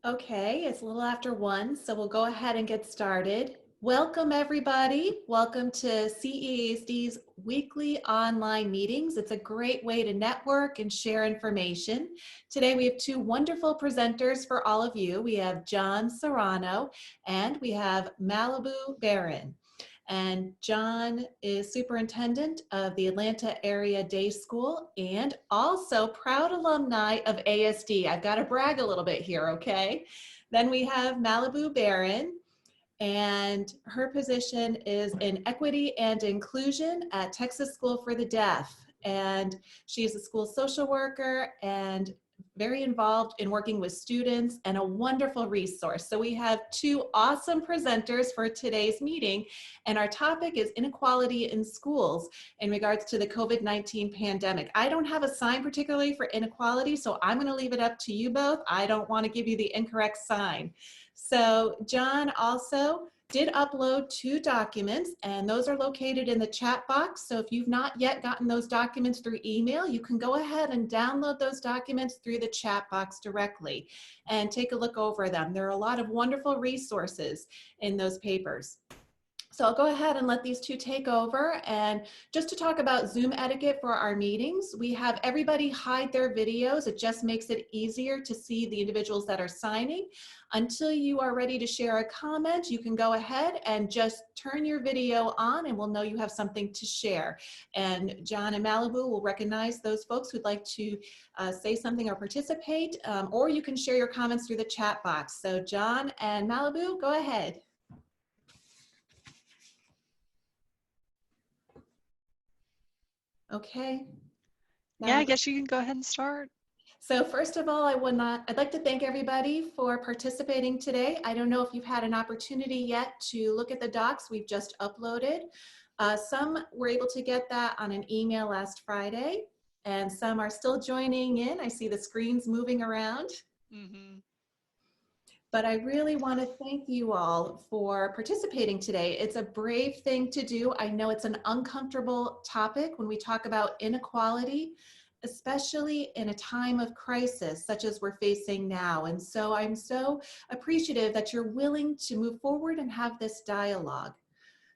Okay, it's a little after 1, so we'll go ahead and get started. Welcome, everybody. Welcome to CEASD's weekly online meetings. It's a great way to network and share information. Today, we have two wonderful presenters for all of you. We have John Serrano and we have Malibu Barron. And John is superintendent of the Atlanta Area Day School and also proud alumni of ASD. I've got to brag a little bit here, okay? Then we have Malibu Barron, and her position is in equity and inclusion at Texas School for the Deaf. And she is a school social worker and very involved in working with students and a wonderful resource. So we have two awesome presenters for today's meeting, and our topic is inequality in schools in regards to the COVID-19 pandemic. I don't have a sign particularly for inequality, so I'm going to leave it up to you both. I don't want to give you the incorrect sign. So John also did upload 2 documents, and those are located in the chat box. So if you've not yet gotten those documents through email, you can go ahead and download those documents through the chat box directly and take a look over them. There are a lot of wonderful resources in those papers. So I'll go ahead and let these two take over. And just to talk about Zoom etiquette for our meetings, we have everybody hide their videos. It just makes it easier to see the individuals that are signing. Until you are ready to share a comment, you can go ahead and just turn your video on and we'll know you have something to share. And John and Malibu will recognize those folks who'd like to say something or participate, or you can share your comments through the chat box. So John and Malibu, go ahead. Okay. Yeah, I guess you can go ahead and start. So first of all, I'd like to thank everybody for participating today. I don't know if you've had an opportunity yet to look at the docs we've just uploaded. Some were able to get that on an email last Friday, and some are still joining in. I see the screens moving around. But I really want to thank you all for participating today. It's a brave thing to do. I know it's an uncomfortable topic when we talk about inequality, especially in a time of crisis such as we're facing now. And so I'm so appreciative that you're willing to move forward and have this dialogue.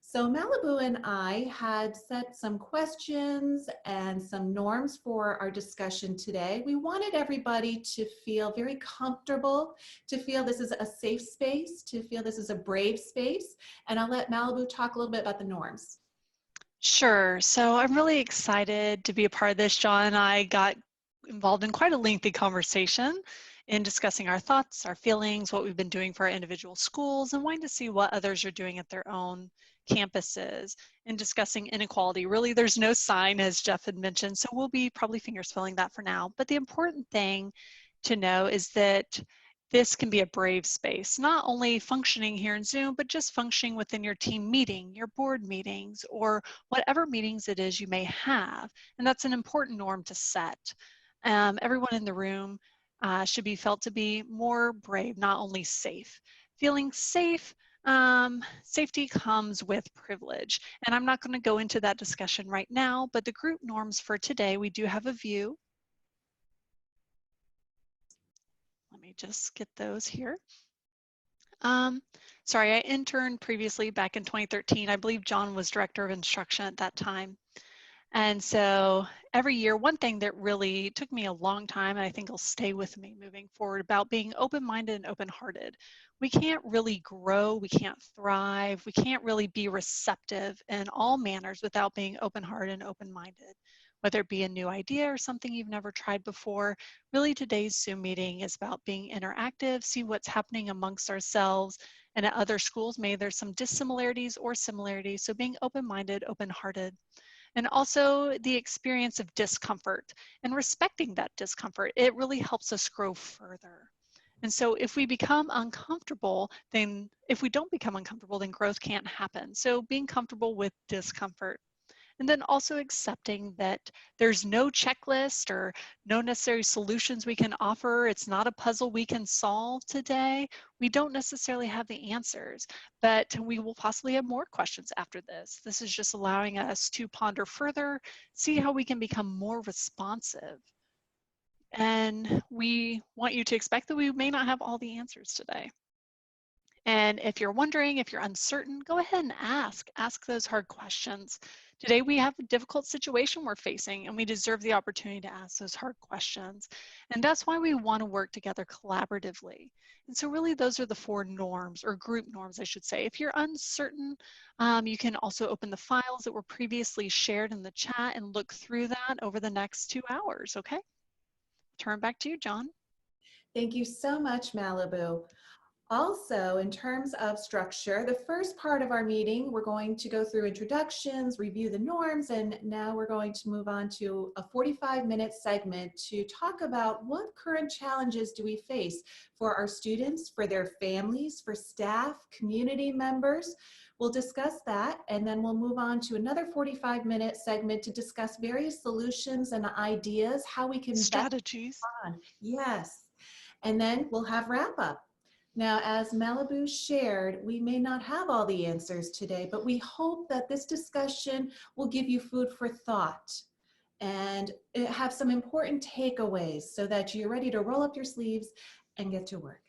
So Malibu and I had set some questions and some norms for our discussion today. We wanted everybody to feel very comfortable, to feel this is a safe space, to feel this is a brave space. And I'll let Malibu talk a little bit about the norms. Sure. So I'm really excited to be a part of this. John and I got involved in quite a lengthy conversation in discussing our thoughts, our feelings, what we've been doing for our individual schools, and wanting to see what others are doing at their own campuses, and discussing inequality. Really, there's no sign, as Jeff had mentioned, so we'll be probably fingers filling that for now. But the important thing to know is that this can be a brave space, not only functioning here in Zoom, but just functioning within your team meeting, your board meetings, or whatever meetings it is you may have. And that's an important norm to set. Everyone in the room should be felt to be more brave, not only safe. Feeling safe, safety comes with privilege. And I'm not going to go into that discussion right now, but the group norms for today, we do have a view. Let me just get those here. Sorry, I interned previously back in 2013. I believe John was director of instruction at that time. And so every year, one thing that really took me a long time, and I think will stay with me moving forward, about being open-minded and open-hearted. We can't really grow, we can't thrive, we can't really be receptive in all manners without being open-hearted and open-minded. Whether it be a new idea or something you've never tried before, really today's Zoom meeting is about being interactive, see what's happening amongst ourselves and at other schools. Maybe there's some dissimilarities or similarities, so being open-minded, open-hearted. And also the experience of discomfort and respecting that discomfort. It really helps us grow further. And so if we become uncomfortable, then if we don't become uncomfortable, then growth can't happen. So being comfortable with discomfort. And then also accepting that there's no checklist or no necessary solutions we can offer. It's not a puzzle we can solve today. We don't necessarily have the answers, but we will possibly have more questions after this. This is just allowing us to ponder further, see how we can become more responsive And we want you to expect that we may not have all the answers today. And if you're wondering, if you're uncertain, go ahead and ask those hard questions. Today we have a difficult situation we're facing, and we deserve the opportunity to ask those hard questions. And that's why we want to work together collaboratively. And so really those are the 4 norms, or group norms, I should say. If you're uncertain, you can also open the files that were previously shared in the chat and look through that over the next 2 hours, okay? Turn back to you, John. Thank you so much, Malibu. Also, in terms of structure, the first part of our meeting, we're going to go through introductions, review the norms, and now we're going to move on to a 45-minute segment to talk about what current challenges do we face for our students, for their families, for staff, community members. We'll discuss that, and then we'll move on to another 45-minute segment to discuss various solutions and ideas, how we can Strategies. respond. Yes. And then we'll have wrap up. Now, as Malibu shared, we may not have all the answers today, but we hope that this discussion will give you food for thought and have some important takeaways so that you're ready to roll up your sleeves and get to work.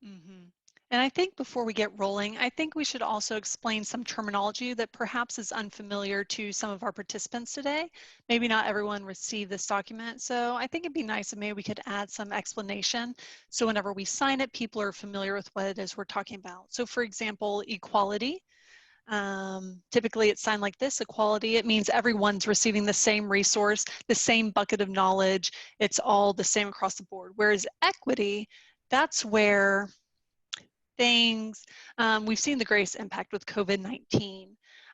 Mm-hmm. And I think before we get rolling, I think we should also explain some terminology that perhaps is unfamiliar to some of our participants today. Maybe not everyone received this document, so I think it'd be nice if maybe we could add some explanation so whenever we sign it, people are familiar with what it is we're talking about. So for example, equality. Typically it's signed like this, equality. It means everyone's receiving the same resource, the same bucket of knowledge. It's all the same across the board. Whereas equity, that's where things, we've seen the greatest impact with COVID-19.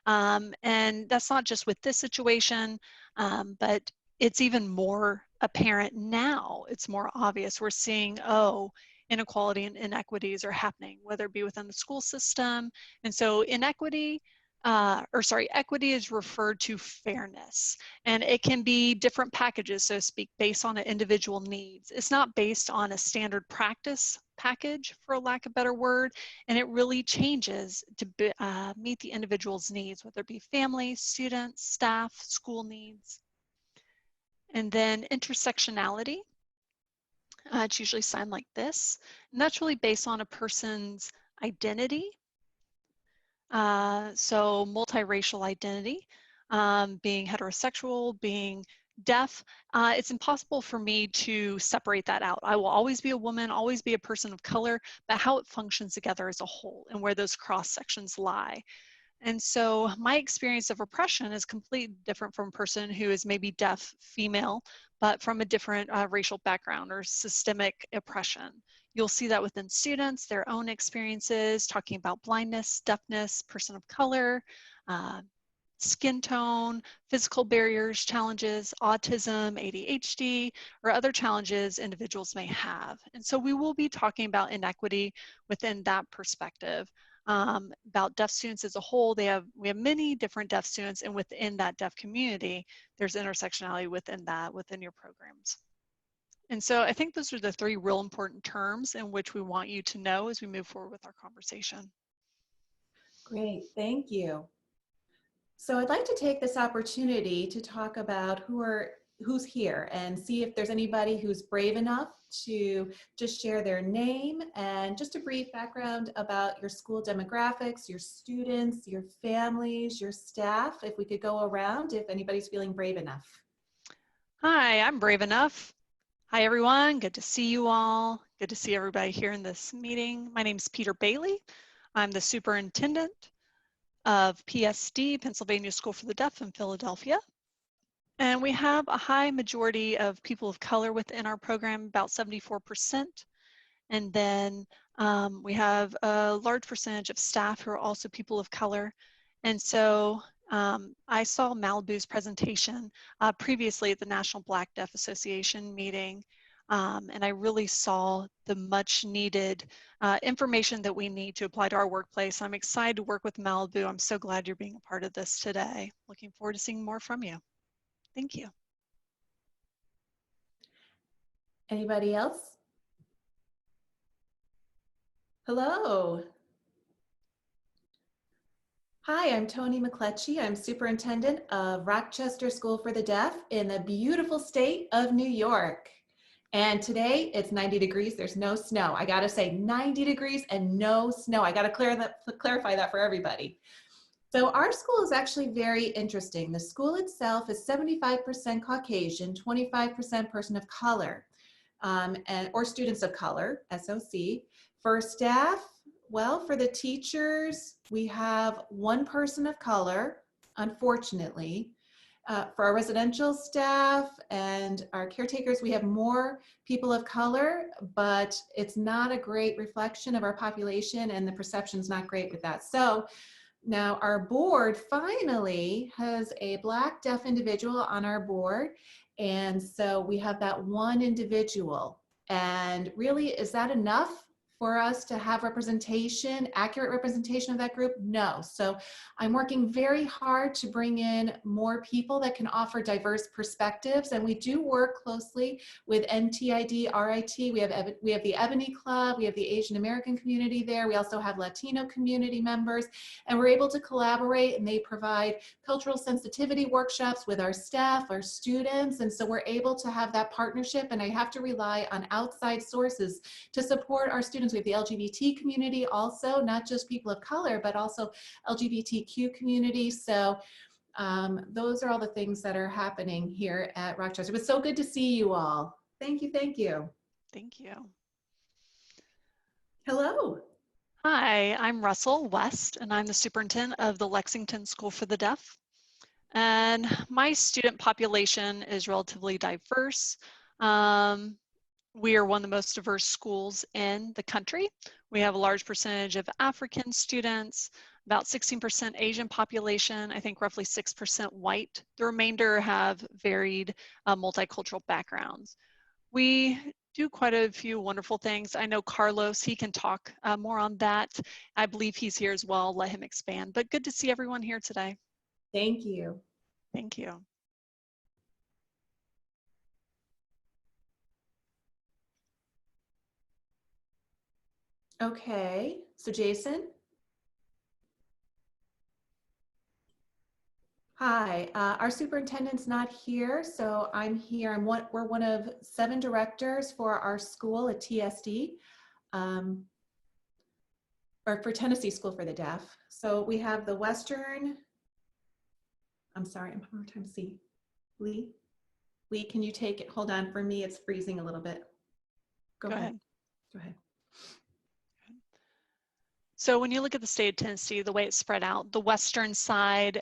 And that's not just with this situation, but it's even more apparent now. It's more obvious. We're seeing, oh, inequality and inequities are happening, whether it be within the school system. And so equity is referred to fairness, and it can be different packages, so to speak, based on an individual needs. It's not based on a standard practice package, for lack of a better word, and it really changes to meet the individual's needs, whether it be family, students, staff, school needs. And then intersectionality, it's usually signed like this, and that's really based on a person's identity. So multiracial identity, being heterosexual, being deaf, it's impossible for me to separate that out. I will always be a woman, always be a person of color, but how it functions together as a whole and where those cross sections lie. And so my experience of oppression is completely different from a person who is maybe deaf, female, but from a different racial background or systemic oppression. You'll see that within students, their own experiences, talking about blindness, deafness, person of color, skin tone, physical barriers, challenges, autism, ADHD, or other challenges individuals may have. And so we will be talking about inequity within that perspective. About deaf students as a whole, we have many different deaf students, and within that deaf community, there's intersectionality within that, within your programs. And so I think those are the 3 real important terms in which we want you to know as we move forward with our conversation. Great, thank you. So I'd like to take this opportunity to talk about who's here and see if there's anybody who's brave enough to just share their name and just a brief background about your school demographics, your students, your families, your staff. If we could go around, if anybody's feeling brave enough. Hi, I'm brave enough. Hi, everyone. Good to see you all. Good to see everybody here in this meeting. My name is Peter Bailey. I'm the superintendent of PSD, Pennsylvania School for the Deaf in Philadelphia. And we have a high majority of people of color within our program, about 74%. And then we have a large percentage of staff who are also people of color. And so I saw Malibu's presentation previously at the National Black Deaf Association meeting. And I really saw the much needed information that we need to apply to our workplace. I'm excited to work with Malibu. I'm so glad you're being a part of this today. Looking forward to seeing more from you. Thank you. Anybody else? Hello. Hi, I'm Toni Mcclatchy. I'm superintendent of Rochester School for the Deaf in the beautiful state of New York. And today it's 90 degrees, there's no snow. I gotta say 90 degrees and no snow. I gotta clarify that for everybody. So our school is actually very interesting. The school itself is 75% Caucasian, 25% person of color, or students of color, SOC. For staff, well, for the teachers, we have one person of color, unfortunately. For our residential staff and our caretakers, we have more people of color, but it's not a great reflection of our population and the perception's not great with that. So now our board finally has a Black deaf individual on our board. And so we have that one individual. And really, is that enough for us to have representation, accurate representation of that group? No. So I'm working very hard to bring in more people that can offer diverse perspectives. And we do work closely with NTID, RIT. We have the Ebony Club, we have the Asian American community there. We also have Latino community members, and we're able to collaborate, and they provide cultural sensitivity workshops with our staff, our students. And so we're able to have that partnership, and I have to rely on outside sources to support our students. We have the LGBT community also, not just people of color, but also LGBTQ community. So those are all the things that are happening here at Rochester. It was so good to see you all. Thank you, thank you. Thank you. Hello. Hi, I'm Russell West, and I'm the superintendent of the Lexington School for the Deaf. And my student population is relatively diverse. We are one of the most diverse schools in the country. We have a large percentage of African students, about 16% Asian population, I think roughly 6% white. The remainder have varied multicultural backgrounds. We do quite a few wonderful things. I know Carlos, he can talk more on that. I believe he's here as well. Let him expand. But good to see everyone here today. Thank you. Thank you. Okay, so Jason. Hi, our superintendent's not here, so I'm here. We're one of 7 directors for our school at TSD, or for Tennessee School for the Deaf. So we have the Western, I'm sorry, I'm having a hard time to see. Lee, can you take it? Hold on, for me, it's freezing a little bit. Go ahead. Go ahead. So when you look at the state of Tennessee, the way it's spread out, the western side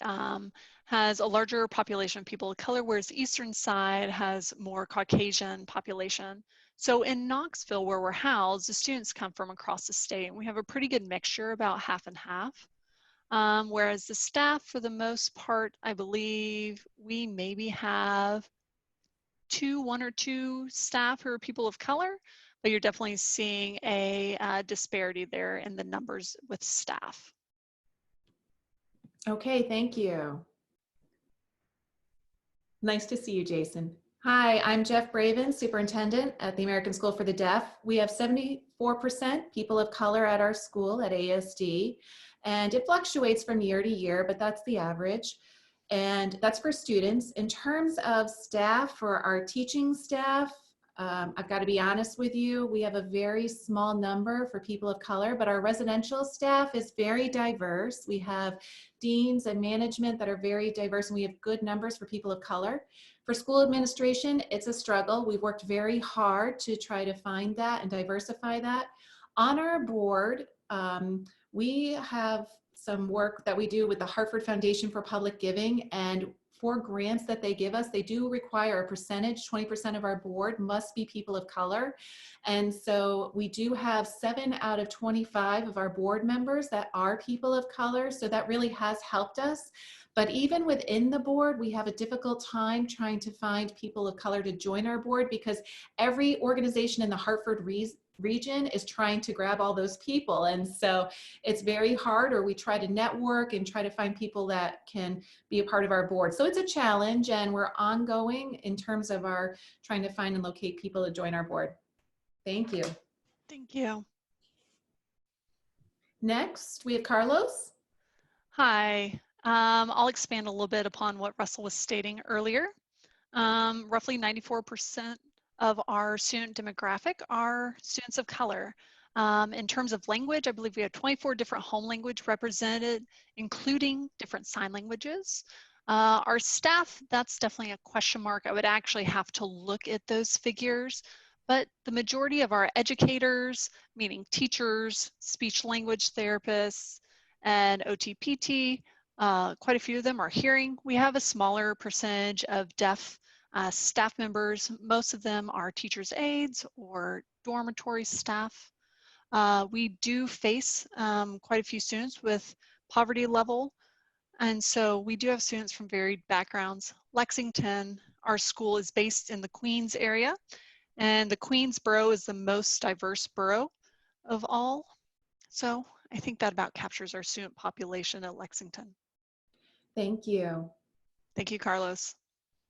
has a larger population of people of color, whereas the eastern side has more Caucasian population. So in Knoxville, where we're housed, the students come from across the state, and we have a pretty good mixture, about half and half. Whereas the staff, for the most part, I believe we maybe have 1 or 2 staff who are people of color, but you're definitely seeing a disparity there in the numbers with staff. Okay, thank you. Nice to see you, Jason. Hi, I'm Jeff Braven, superintendent at the American School for the Deaf. We have 74% people of color at our school at ASD, and it fluctuates from year to year, but that's the average. And that's for students. In terms of staff, for our teaching staff, I've got to be honest with you, we have a very small number for people of color, but our residential staff is very diverse. We have deans and management that are very diverse, and we have good numbers for people of color. For school administration, it's a struggle. We've worked very hard to try to find that and diversify that. On our board, we have some work that we do with the Hartford Foundation for Public Giving, and for grants that they give us, they do require a percentage, 20% of our board must be people of color. And so we do have 7 out of 25 of our board members that are people of color. So that really has helped us. But even within the board, we have a difficult time trying to find people of color to join our board, because every organization in the Hartford region is trying to grab all those people. And so it's very hard, or we try to network and try to find people that can be a part of our board. So it's a challenge, and we're ongoing in terms of our trying to find and locate people to join our board. Thank you. Thank you. Next, we have Carlos. Hi. I'll expand a little bit upon what Russell was stating earlier. Roughly 94% of our student demographic are students of color. In terms of language, I believe we have 24 different home language represented, including different sign languages. Our staff, that's definitely a question mark. I would actually have to look at those figures, but the majority of our educators, meaning teachers, speech language therapists, and OTPT, quite a few of them are hearing. We have a smaller percentage of deaf staff members. Most of them are teachers' aides or dormitory staff. We do face quite a few students with poverty level, and so we do have students from varied backgrounds. Lexington, our school is based in the Queens area, and the Queens borough is the most diverse borough of all. So I think that about captures our student population at Lexington. Thank you. Thank you, Carlos.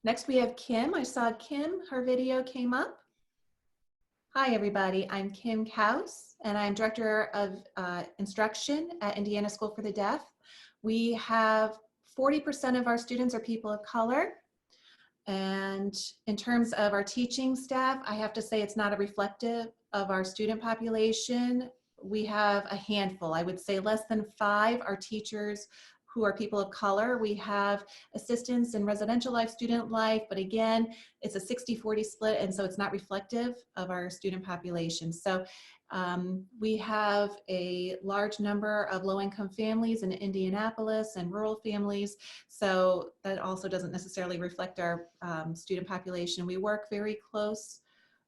Next we have Kim. I saw Kim, her video came up. Hi everybody, I'm Kim Kaus and I'm Director of Instruction at Indiana School for the Deaf. We have 40% of our students are people of color. And in terms of our teaching staff, I have to say it's not a reflective of our student population. We have a handful, I would say less than 5 are teachers who are people of color. We have assistants in residential life, student life, but again, it's a 60-40 split, and so it's not reflective of our student population. So we have a large number of low-income families in Indianapolis and rural families, so that also doesn't necessarily reflect our student population. We work very close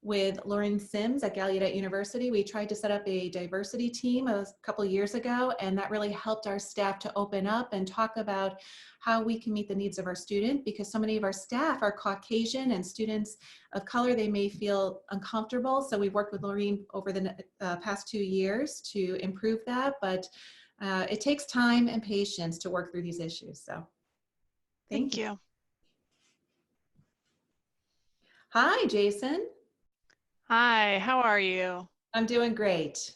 with Lauren Sims at Gallaudet University. We tried to set up a diversity team a couple years ago, and that really helped our staff to open up and talk about how we can meet the needs of our student, because so many of our staff are Caucasian and students of color, they may feel uncomfortable. So we worked with Lauren over the past 2 years to improve that, but it takes time and patience to work through these issues. So thank you. Hi, Jason. Hi, how are you? I'm doing great.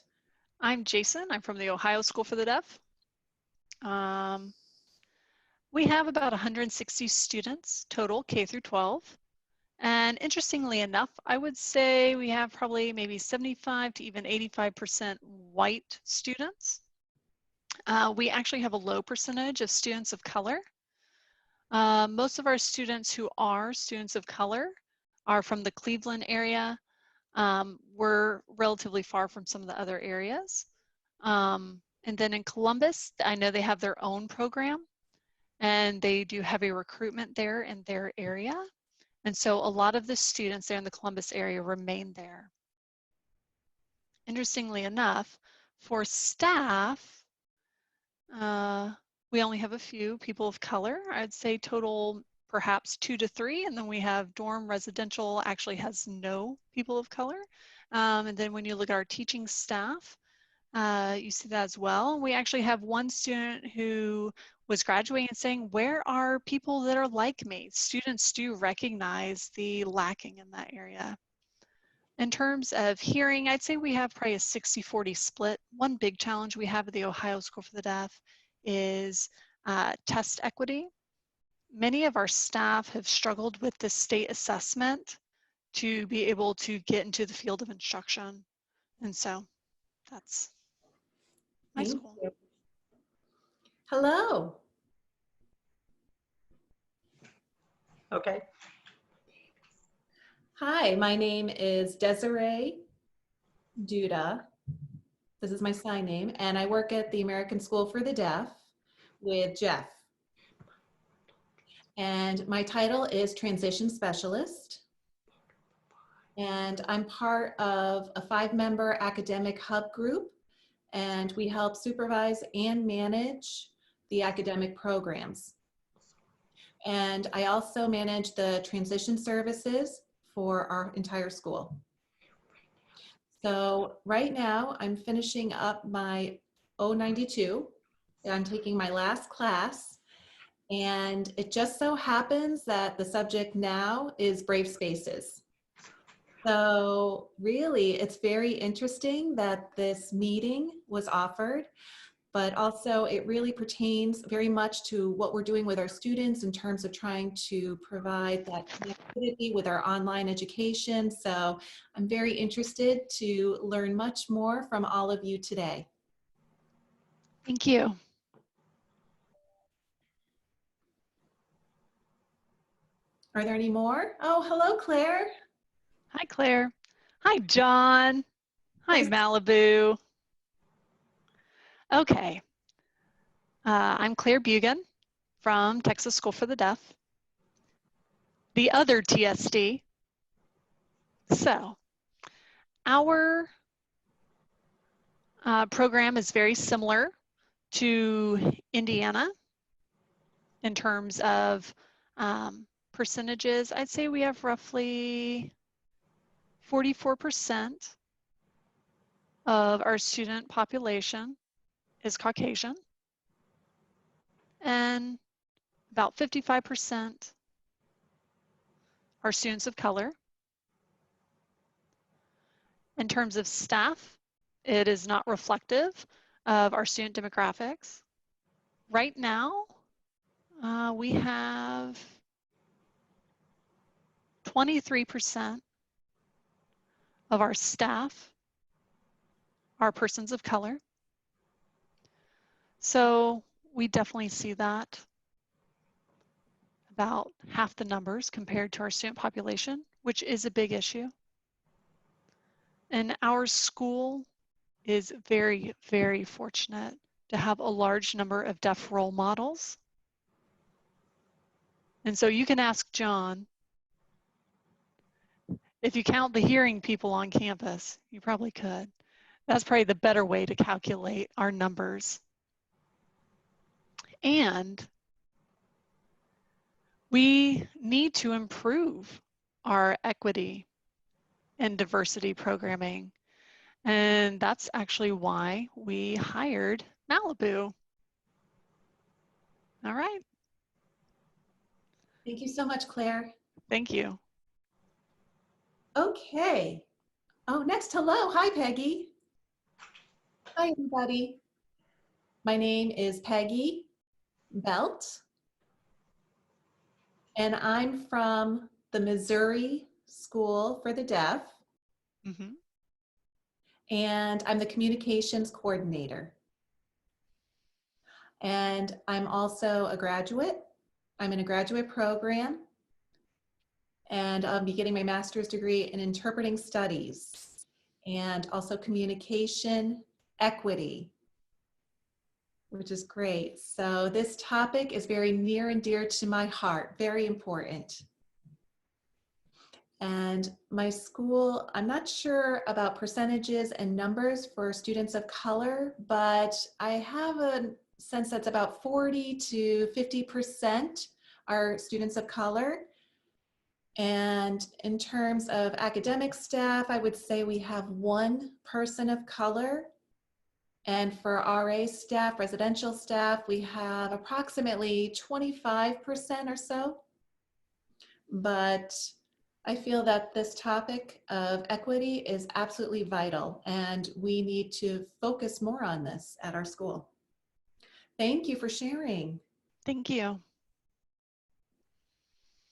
I'm Jason. I'm from the Ohio School for the Deaf. We have about 160 students total, K through 12. And interestingly enough, I would say we have probably maybe 75 to even 85% white students. We actually have a low percentage of students of color. Most of our students who are students of color are from the Cleveland area. We're relatively far from some of the other areas. And then in Columbus, I know they have their own program and they do heavy recruitment there in their area. And so a lot of the students there in the Columbus area remain there. Interestingly enough, for staff, we only have a few people of color. I'd say total perhaps 2 to 3, and then we have dorm residential actually has no people of color. And then when you look at our teaching staff, you see that as well. We actually have one student who was graduating and saying, where are people that are like me? Students do recognize the lacking in that area. In terms of hearing, I'd say we have probably a 60-40 split. One big challenge we have at the Ohio School for the Deaf is test equity. Many of our staff have struggled with the state assessment to be able to get into the field of instruction. And so that's my school. You. Hello. Okay. Hi, my name is Desiree Duda. This is my sign name, and I work at the American School for the Deaf with Jeff. And my title is Transition Specialist. And I'm part of a 5-member academic hub group, and we help supervise and manage the academic programs. And I also manage the transition services for our entire school. So right now I'm finishing up my 092. I'm taking my last class, and it just so happens that the subject now is Brave Spaces. So really, it's very interesting that this meeting was offered. but also it really pertains very much to what we're doing with our students in terms of trying to provide that connectivity with our online education. So I'm very interested to learn much more from all of you today. Thank you. Are there any more? Oh, hello, Claire. Hi, Claire. Hi, John. Hi, Nice. Malibu. Okay. I'm Claire Bugan from Texas School for the Deaf, the other TSD. So our program is very similar to Indiana in terms of percentages. I'd say we have roughly 44% of our student population is Caucasian, and about 55% are students of color. In terms of staff, it is not reflective of our student demographics. Right now, we have 23% of our staff are persons of color. So we definitely see that about half the numbers compared to our student population, which is a big issue. And our school is very, very fortunate to have a large number of deaf role models. And so you can ask John, if you count the hearing people on campus, you probably could. That's probably the better way to calculate our numbers. And we need to improve our equity and diversity programming. And that's actually why we hired Malibu. All right. Thank you so much, Claire. Thank you. Okay. Oh, next, hello. Hi, Peggy. Hi, everybody. My name is Peggy Belt, and I'm from the Missouri School for the Deaf, and I'm the communications coordinator. And I'm also a graduate. I'm in a graduate program, and I'll be getting my master's degree in interpreting studies and also communication equity, which is great. So this topic is very near and dear to my heart, very important. And my school, I'm not sure about percentages and numbers for students of color, but I have a sense that's about 40 to 50% are students of color. And in terms of academic staff, I would say we have one person of color. And for RA staff, residential staff, we have approximately 25% or so. But I feel that this topic of equity is absolutely vital, and we need to focus more on this at our school. Thank you for sharing. Thank you.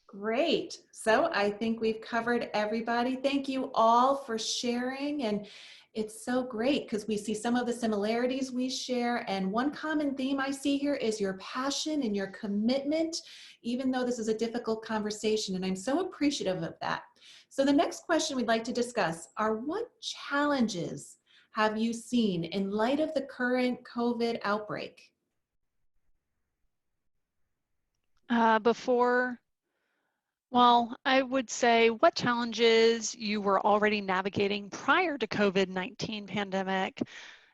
Great. So I think we've covered everybody. Thank you all for sharing. And it's so great because we see some of the similarities we share. And one common theme I see here is your passion and your commitment, even though this is a difficult conversation. And I'm so appreciative of that. So the next question we'd like to discuss are, what challenges have you seen in light of the current COVID outbreak? Well, I would say what challenges you were already navigating prior to COVID-19 pandemic,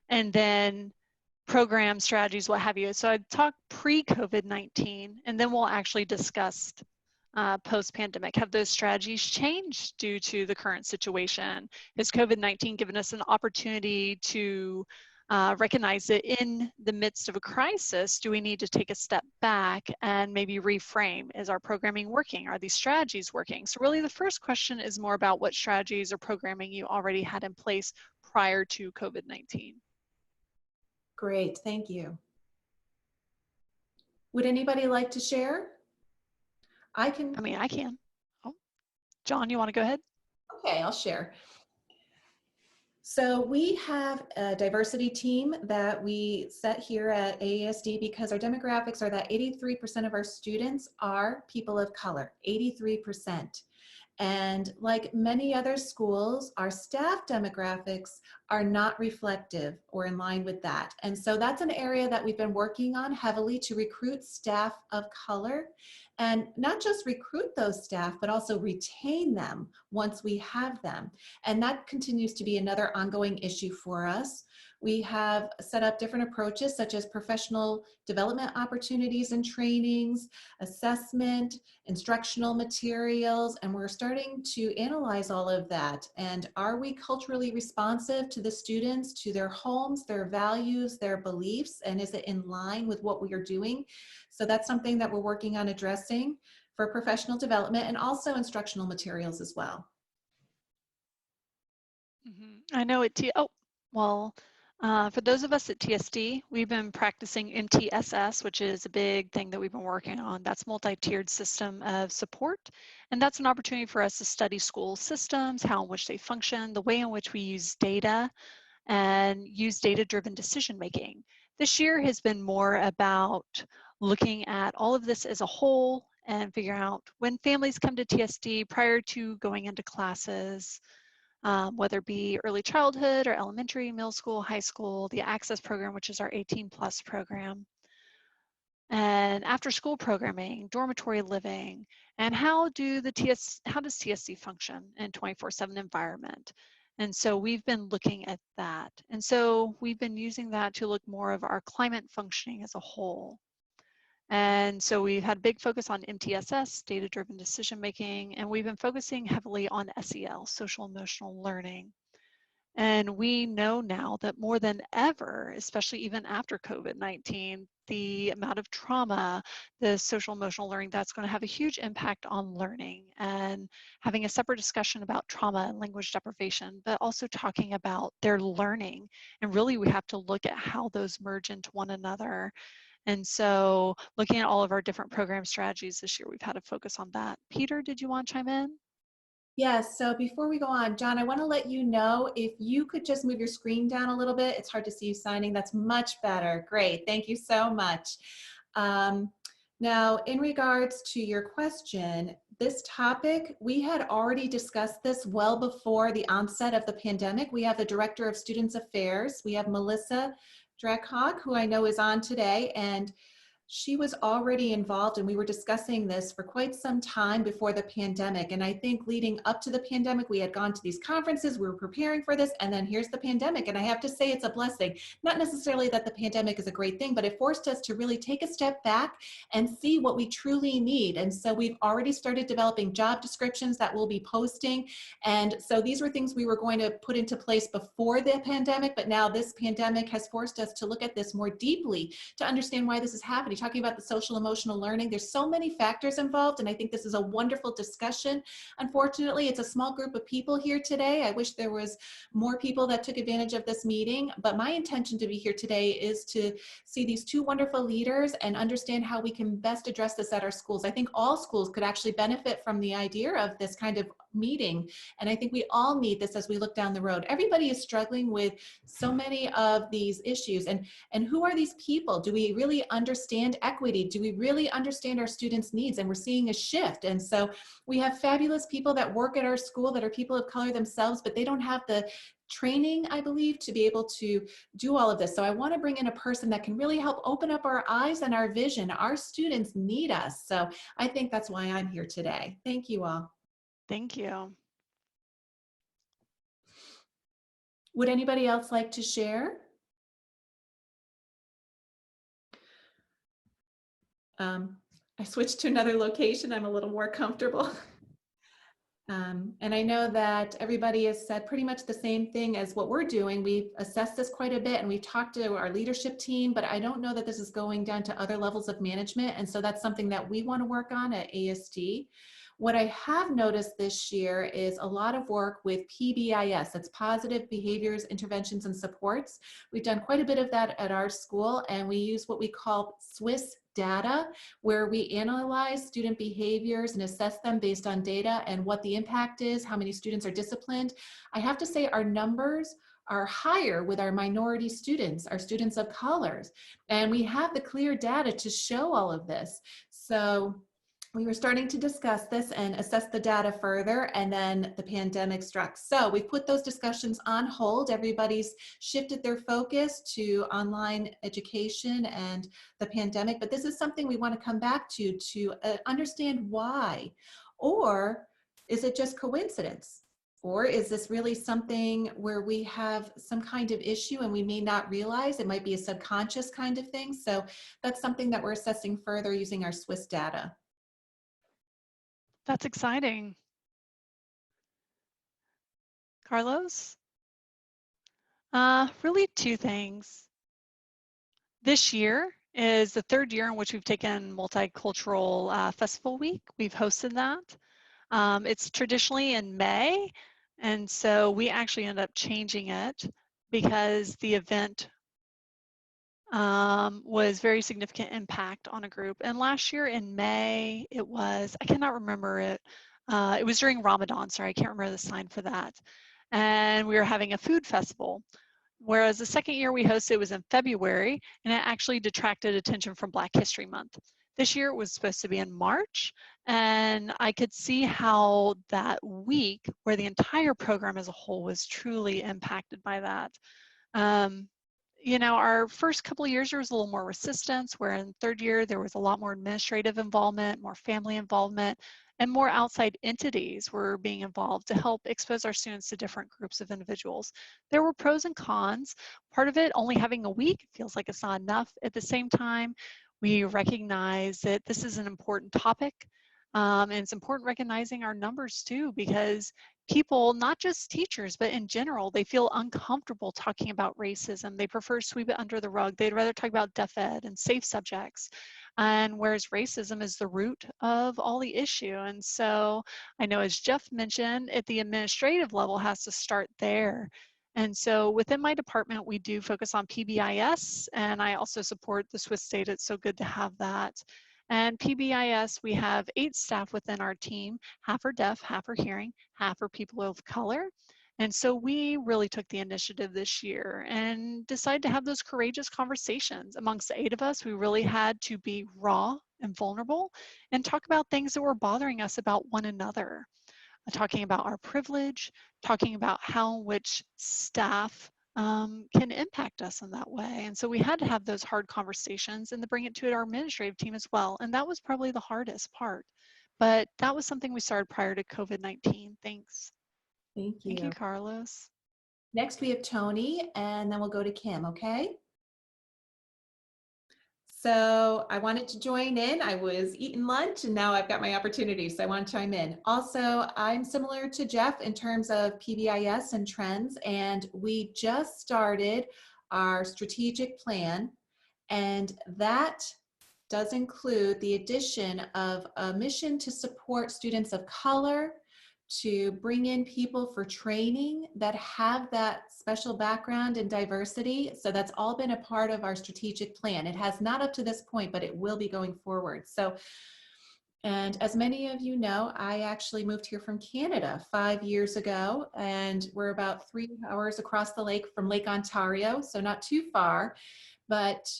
and then program strategies, what have you. So I'd talk pre-COVID-19, and then we'll actually discuss post-pandemic. Have those strategies changed due to the current situation? Has COVID-19 given us an opportunity to recognize that in the midst of a crisis, do we need to take a step back and maybe reframe? Is our programming working? Are these strategies working? So really the first question is more about what strategies or programming you already had in place prior to COVID-19. Great, thank you. Would anybody like to share? I can. I mean, I can. Oh, John, you want to go ahead? Okay, I'll share. So we have a diversity team that we set here at AESD because our demographics are that 83% of our students are people of color, 83%. And like many other schools, our staff demographics are not reflective or in line with that. And so that's an area that we've been working on heavily to recruit staff of color, and not just recruit those staff, but also retain them once we have them. And that continues to be another ongoing issue for us. We have set up different approaches such as professional development opportunities and trainings, assessment, instructional materials, and we're starting to analyze all of that. And are we culturally responsive to the students, to their homes, their values, their beliefs, and is it in line with what we are doing? So that's something that we're working on addressing for professional development and also instructional materials as well. I know for those of us at TSD, we've been practicing MTSS, which is a big thing that we've been working on. That's multi-tiered system of support. And that's an opportunity for us to study school systems, how in which they function, the way in which we use data and use data-driven decision-making. This year has been more about looking at all of this as a whole and figuring out when families come to TSD prior to going into classes, whether it be early childhood or elementary, middle school, high school, the Access program, which is our 18+ program, and after school programming, dormitory living, and how does TSD function in 24/7 environment? And so we've been looking at that. And so we've been using that to look more of our climate functioning as a whole. And so we've had a big focus on MTSS, data-driven decision-making, and we've been focusing heavily on SEL, social emotional learning. And we know now that more than ever, especially even after COVID-19, the amount of trauma, the social emotional learning, that's going to have a huge impact on learning, and having a separate discussion about trauma and language deprivation, but also talking about their learning. And really we have to look at how those merge into one another. And so looking at all of our different program strategies this year, we've had a focus on that. Peter, did you want to chime in? Yes, so before we go on, John, I want to let you know if you could just move your screen down a little bit. It's hard to see you signing. That's much better. Great. Thank you so much. Now, in regards to your question, this topic, we had already discussed this well before the onset of the pandemic. We have the Director of Students Affairs. We have Melissa Dreckhawk, who I know is on today, and she was already involved, and we were discussing this for quite some time before the pandemic. And I think leading up to the pandemic, we had gone to these conferences, we were preparing for this, and then here's the pandemic. And I have to say it's a blessing. Not necessarily that the pandemic is a great thing, but it forced us to really take a step back and see what we truly need. And so we've already started developing job descriptions that we'll be posting. And so these were things we were going to put into place before the pandemic, but now this pandemic has forced us to look at this more deeply to understand why this is happening. Talking about the social emotional learning, there's so many factors involved, and I think this is a wonderful discussion. Unfortunately, it's a small group of people here today. I wish there was more people that took advantage of this meeting, but my intention to be here today is to see these two wonderful leaders and understand how we can best address this at our schools. I think all schools could actually benefit from the idea of this kind of meeting, and I think we all need this as we look down the road. Everybody is struggling with so many of these issues, and who are these people? Do we really understand equity? Do we really understand our students' needs? And we're seeing a shift. And so we have fabulous people that work at our school that are people of color themselves, but they don't have the training, I believe, to be able to do all of this. So I want to bring in a person that can really help open up our eyes and our vision. Our students need us. So I think that's why I'm here today. Thank you all. Thank you. Would anybody else like to share? I switched to another location. I'm a little more comfortable. And I know that everybody has said pretty much the same thing as what we're doing. We've assessed this quite a bit and we've talked to our leadership team, but I don't know that this is going down to other levels of management. And so that's something that we want to work on at ASD. What I have noticed this year is a lot of work with PBIS, that's Positive Behaviors, Interventions, and Supports. We've done quite a bit of that at our school, and we use what we call Swiss data, where we analyze student behaviors and assess them based on data and what the impact is, how many students are disciplined. I have to say our numbers are higher with our minority students, our students of colors, and we have the clear data to show all of this. So we were starting to discuss this and assess the data further, and then the pandemic struck. So we put those discussions on hold. Everybody's shifted their focus to online education and the pandemic, but this is something we want to come back to understand why. Or is it just coincidence? Or is this really something where we have some kind of issue and we may not realize? It might be a subconscious kind of thing. So that's something that we're assessing further using our Swiss data. That's exciting. Carlos? Really two things. This year is the third year in which we've taken Multicultural Festival Week. We've hosted that. It's traditionally in May, and so we actually ended up changing it because the event was very significant impact on a group. And last year in May, it was, I cannot remember it. It was during Ramadan, sorry, I can't remember the sign for that. And we were having a food festival. Whereas the second year we hosted it was in February, and it actually detracted attention from Black History Month. This year it was supposed to be in March, and I could see how that week, where the entire program as a whole was truly impacted by that. You know, our first couple of years there was a little more resistance, where in third year there was a lot more administrative involvement, more family involvement, and more outside entities were being involved to help expose our students to different groups of individuals. There were pros and cons. Part of it, only having a week feels like it's not enough. At the same time, we recognize that this is an important topic, and it's important recognizing our numbers too, because people, not just teachers, but in general, they feel uncomfortable talking about racism. They prefer to sweep it under the rug. They'd rather talk about deaf ed and safe subjects. And whereas racism is the root of all the issue. And so I know, as Jeff mentioned, at the administrative level has to start there. And so within my department, we do focus on PBIS, and I also support the Swiss data. It's so good to have that. And PBIS, we have 8 staff within our team. Half are deaf, half are hearing, half are people of color. And so we really took the initiative this year and decided to have those courageous conversations. Amongst the 8 of us, we really had to be raw and vulnerable and talk about things that were bothering us about one another. Talking about our privilege, talking about how which staff can impact us in that way. And so we had to have those hard conversations and to bring it to our administrative team as well. And that was probably the hardest part. But that was something we started prior to COVID-19. Thanks. Thank you. Thank you, Carlos. Next we have Toni, and then we'll go to Kim, okay? So I wanted to join in. I was eating lunch and now I've got my opportunity, so I want to chime in. Also, I'm similar to Jeff in terms of PBIS and trends, and we just started our strategic plan, and that does include the addition of a mission to support students of color, to bring in people for training that have that special background and diversity. So that's all been a part of our strategic plan. It has not up to this point, but it will be going forward. So, and as many of you know, I actually moved here from Canada 5 years ago, and we're about 3 hours across the lake from Lake Ontario, so not too far, but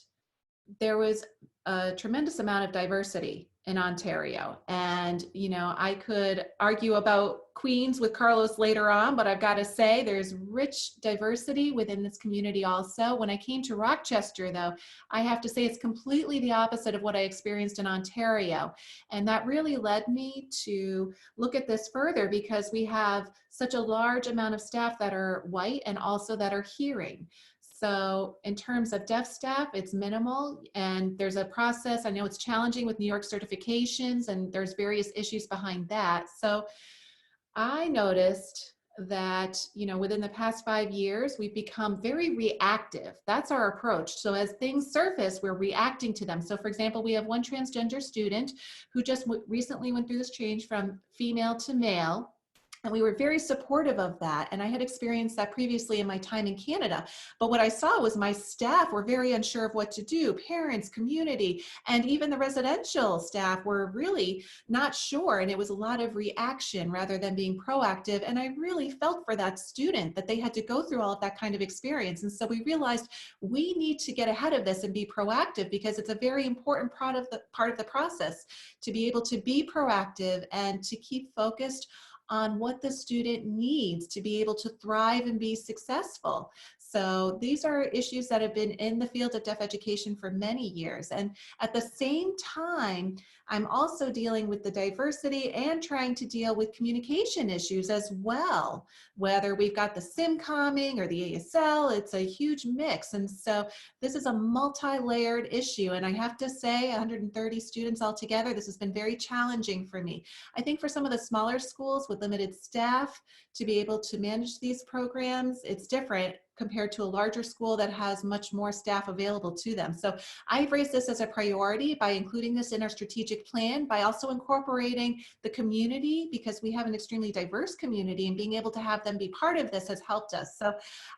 there was a tremendous amount of diversity in Ontario. And, you know, I could argue about Queens with Carlos later on, but I've got to say there's rich diversity within this community also. When I came to Rochester, though, I have to say it's completely the opposite of what I experienced in Ontario. And that really led me to look at this further, because we have such a large amount of staff that are white and also that are hearing. So in terms of deaf staff, it's minimal, and there's a process. I know it's challenging with New York certifications, and there's various issues behind that. So I noticed that, within the past 5 years, we've become very reactive. That's our approach. So as things surface, we're reacting to them. So for example, we have one transgender student who just recently went through this change from female to male. And we were very supportive of that. And I had experienced that previously in my time in Canada. But what I saw was my staff were very unsure of what to do. Parents, community, and even the residential staff were really not sure. And it was a lot of reaction rather than being proactive. And I really felt for that student that they had to go through all of that kind of experience. And so we realized we need to get ahead of this and be proactive, because it's a very important part of the process to be able to be proactive and to keep focused on what the student needs to be able to thrive and be successful. So these are issues that have been in the field of deaf education for many years. And at the same time, I'm also dealing with the diversity and trying to deal with communication issues as well. Whether we've got the SIMComming or the ASL, it's a huge mix. And so this is a multi-layered issue. And I have to say, 130 students altogether, this has been very challenging for me. I think for some of the smaller schools with limited staff to be able to manage these programs, it's different compared to a larger school that has much more staff available to them. So I've raised this as a priority by including this in our strategic plan, by also incorporating the community, because we have an extremely diverse community, and being able to have them be part of this has helped us. So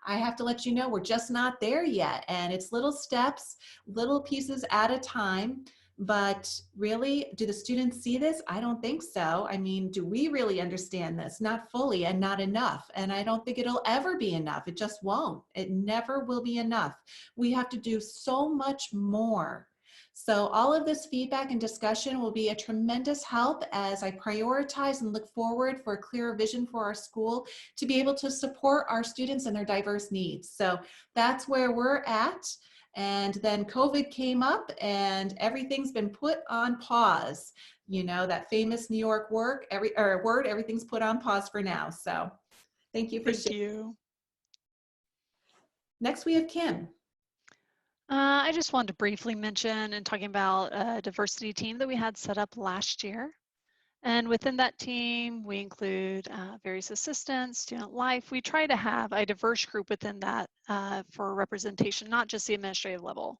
I have to let you know, we're just not there yet. And it's little steps, little pieces at a time. But really, do the students see this? I don't think so. I mean, do we really understand this? Not fully, and not enough. And I don't think it'll ever be enough. It just won't. It never will be enough. We have to do so much more. So all of this feedback and discussion will be a tremendous help as I prioritize and look forward for a clearer vision for our school to be able to support our students and their diverse needs. So that's where we're at. And then COVID came up and everything's been put on pause. That famous New York word, everything's put on pause for now. So thank you for sharing. Thank you. Next we have Kim. I just wanted to briefly mention, and talking about a diversity team that we had set up last year. And within that team, we include various assistants, student life. We try to have a diverse group within that for representation, not just the administrative level.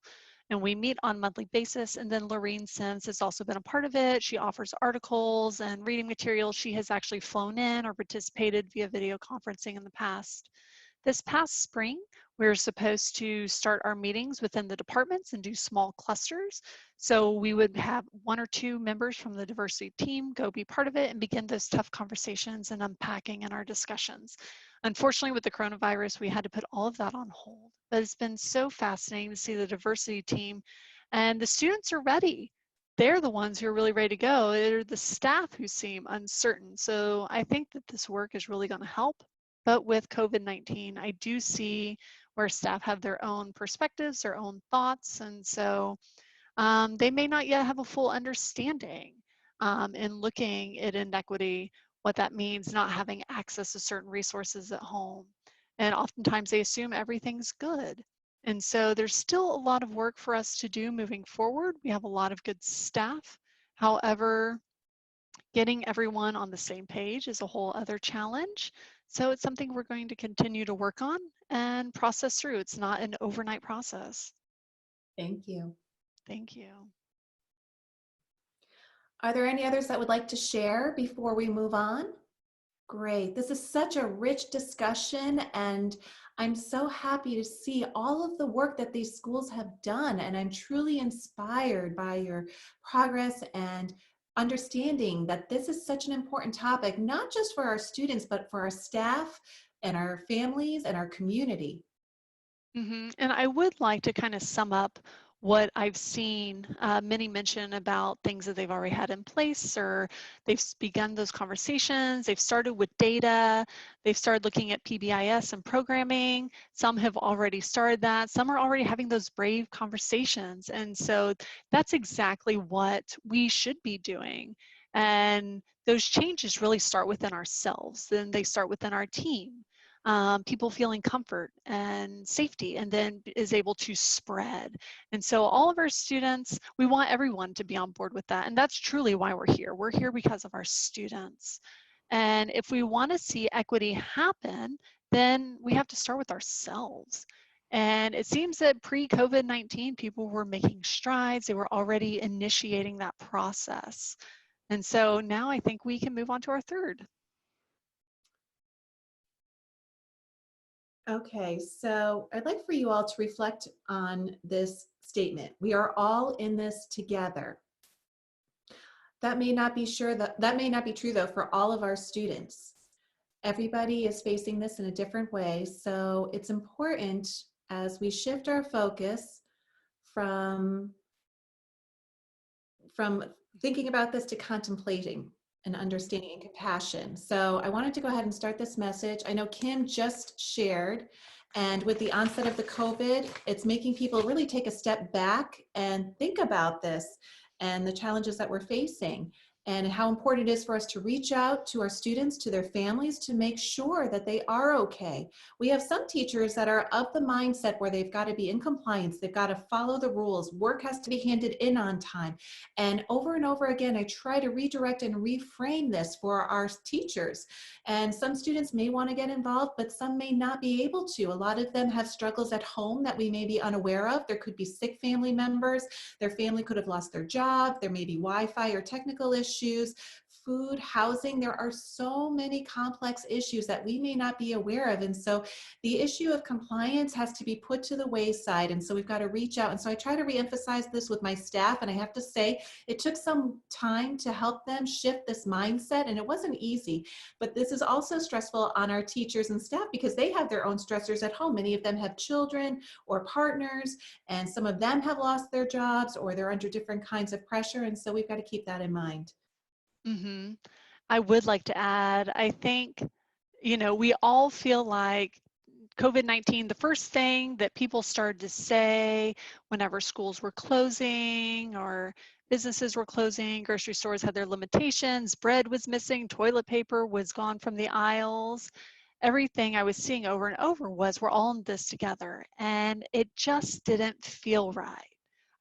And we meet on a monthly basis. And then Lorene Sims has also been a part of it. She offers articles and reading materials. She has actually flown in or participated via video conferencing in the past. This past spring, we were supposed to start our meetings within the departments and do small clusters. So we would have 1 or 2 members from the diversity team go be part of it and begin those tough conversations and unpacking in our discussions. Unfortunately, with the coronavirus, we had to put all of that on hold. But it's been so fascinating to see the diversity team, and the students are ready. They're the ones who are really ready to go. They're the staff who seem uncertain. So I think that this work is really going to help. But with COVID-19, I do see where staff have their own perspectives, their own thoughts, and so they may not yet have a full understanding in looking at inequity, what that means, not having access to certain resources at home. And oftentimes they assume everything's good. And so there's still a lot of work for us to do moving forward. We have a lot of good staff. However, getting everyone on the same page is a whole other challenge. So it's something we're going to continue to work on and process through. It's not an overnight process. Thank you. Thank you. Are there any others that would like to share before we move on? Great. This is such a rich discussion, and I'm so happy to see all of the work that these schools have done. And I'm truly inspired by your progress and understanding that this is such an important topic, not just for our students, but for our staff and our families and our community. And I would like to kind of sum up what I've seen. Many mention about things that they've already had in place, or they've begun those conversations. They've started with data. They've started looking at PBIS and programming. Some have already started that. Some are already having those brave conversations. And so that's exactly what we should be doing. And those changes really start within ourselves. Then they start within our team. People feeling comfort and safety, and then is able to spread. And so all of our students, we want everyone to be on board with that. And that's truly why we're here. We're here because of our students. And if we want to see equity happen, then we have to start with ourselves. And it seems that pre-COVID-19, people were making strides. They were already initiating that process. And so now I think we can move on to our third. Okay, so I'd like for you all to reflect on this statement. We are all in this together. That may not be that may not be true though for all of our students. Everybody is facing this in a different way, so it's important as we shift our focus from thinking about this to contemplating and understanding and compassion. So I wanted to go ahead and start this message. I know Kim just shared, and with the onset of the COVID, it's making people really take a step back and think about this and the challenges that we're facing, and how important it is for us to reach out to our students, to their families, to make sure that they are okay. We have some teachers that are of the mindset where they've got to be in compliance, they've got to follow the rules, work has to be handed in on time. And over again, I try to redirect and reframe this for our teachers. And some students may want to get involved, but some may not be able to. A lot of them have struggles at home that we may be unaware of. There could be sick family members. Their family could have lost their job. There may be Wi-Fi or technical issues, food, housing. There are so many complex issues that we may not be aware of. And so the issue of compliance has to be put to the wayside. And so we've got to reach out. And so I try to reemphasize this with my staff. And I have to say, it took some time to help them shift this mindset. And it wasn't easy, but this is also stressful on our teachers and staff because they have their own stressors at home. Many of them have children or partners, and some of them have lost their jobs or they're under different kinds of pressure. And so we've got to keep that in mind. Mm-hmm. I would like to add, I think, we all feel like COVID-19, the first thing that people started to say whenever schools were closing or businesses were closing, grocery stores had their limitations, bread was missing, toilet paper was gone from the aisles. Everything I was seeing over and over was we're all in this together, and it just didn't feel right.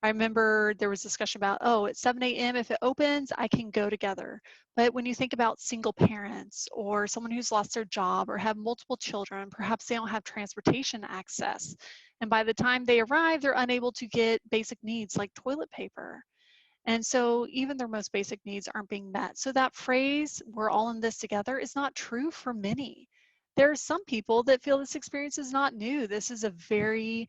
I remember there was discussion about, oh, at 7 a.m. if it opens, I can go together. But when you think about single parents or someone who's lost their job or have multiple children, perhaps they don't have transportation access. And by the time they arrive, they're unable to get basic needs like toilet paper. And so even their most basic needs aren't being met. So that phrase, we're all in this together, is not true for many. There are some people that feel this experience is not new. This is a very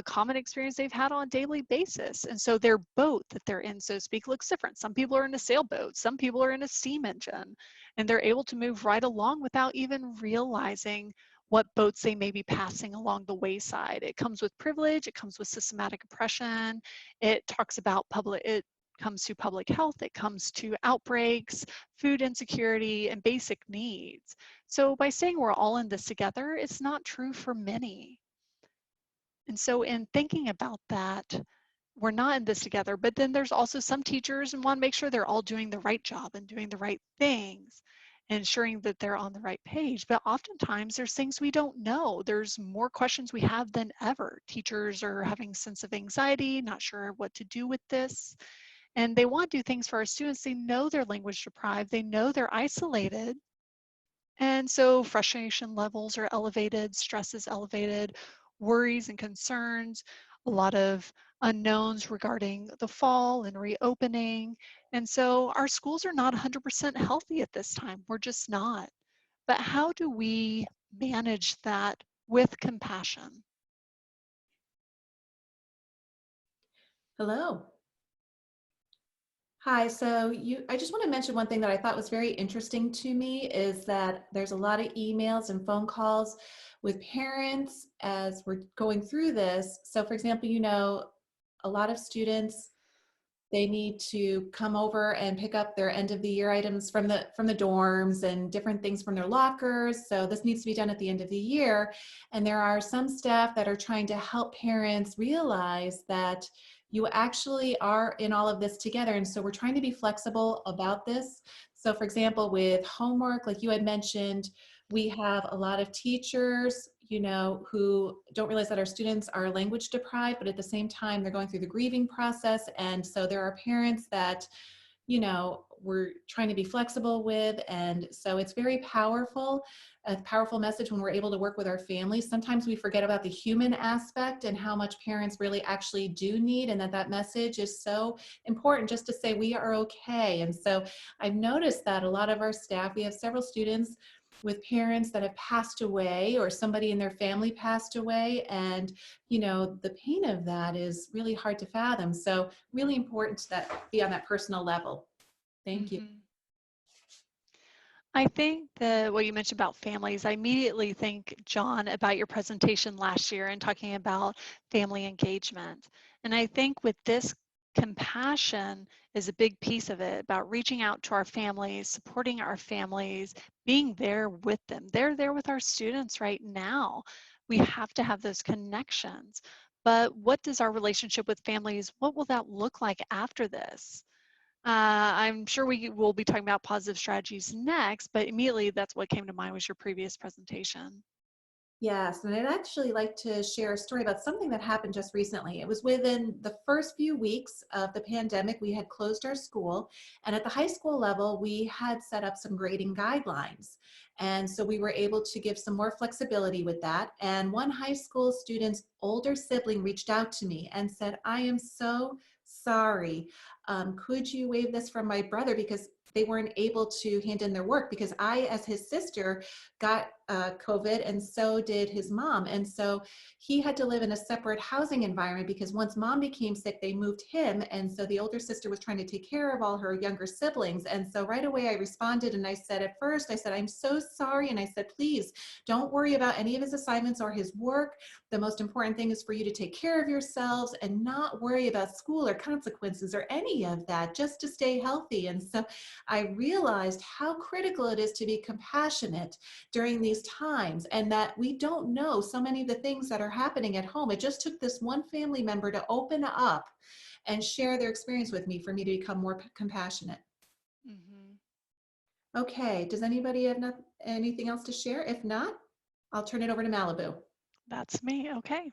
common experience they've had on a daily basis. And so their boat that they're in, so to speak, looks different. Some people are in a sailboat, some people are in a steam engine, and they're able to move right along without even realizing what boats they may be passing along the wayside. It comes with privilege, it comes with systematic oppression, it talks about it comes to public health, it comes to outbreaks, food insecurity, and basic needs. So by saying we're all in this together, it's not true for many. And so in thinking about that, we're not in this together, but then there's also some teachers and want to make sure they're all doing the right job and doing the right things, ensuring that they're on the right page. But oftentimes there's things we don't know. There's more questions we have than ever. Teachers are having a sense of anxiety, not sure what to do with this. And they want to do things for our students. They know they're language deprived. They know they're isolated. And so frustration levels are elevated, stress is elevated, worries and concerns, a lot of unknowns regarding the fall and reopening. And so our schools are not 100% healthy at this time. We're just not. But how do we manage that with compassion? Hello. Hi, so I just want to mention one thing that I thought was very interesting to me is that there's a lot of emails and phone calls with parents as we're going through this. So for example, a lot of students, they need to come over and pick up their end of the year items from the dorms and different things from their lockers. So this needs to be done at the end of the year. And there are some staff that are trying to help parents realize that you actually are in all of this together. And so we're trying to be flexible about this. So for example, with homework, like you had mentioned, we have a lot of teachers, who don't realize that our students are language deprived, but at the same time, they're going through the grieving process. And so there are parents that, we're trying to be flexible with. And so it's very powerful, a powerful message when we're able to work with our families. Sometimes we forget about the human aspect and how much parents really actually do need, and that message is so important, just to say we are okay. And so I've noticed that a lot of our staff, we have several students with parents that have passed away, or somebody in their family passed away, and the pain of that is really hard to fathom. So really important to that be on that personal level. Thank you. I think that what you mentioned about families, I immediately think, John, about your presentation last year and talking about family engagement. And I think with this, compassion is a big piece of it, about reaching out to our families, supporting our families, being there with them. They're there with our students right now. We have to have those connections. But what does our relationship with families, what will that look like after this? I'm sure we will be talking about positive strategies next, but immediately that's what came to mind was your previous presentation. Yes, and I'd actually like to share a story about something that happened just recently. It was within the first few weeks of the pandemic. We had closed our school, and at the high school level, we had set up some grading guidelines. And so we were able to give some more flexibility with that. And one high school student's older sibling reached out to me and said, "I am so sorry. Could you waive this from my brother, because they weren't able to hand in their work, because I, as his sister, got COVID, and so did his mom. And so he had to live in a separate housing environment, because once mom became sick, they moved him. And so the older sister was trying to take care of all her younger siblings. And so right away I responded, and I said, at first, I said, I'm so sorry. And I said, please don't worry about any of his assignments or his work. The most important thing is for you to take care of yourselves and not worry about school or consequences or any of that, just to stay healthy. And so I realized how critical it is to be compassionate during these times, and that we don't know so many of the things that are happening at home. It just took this one family member to open up and share their experience with me for me to become more compassionate. Okay, does anybody have anything else to share? If not, I'll turn it over to Malibu. That's me. Okay.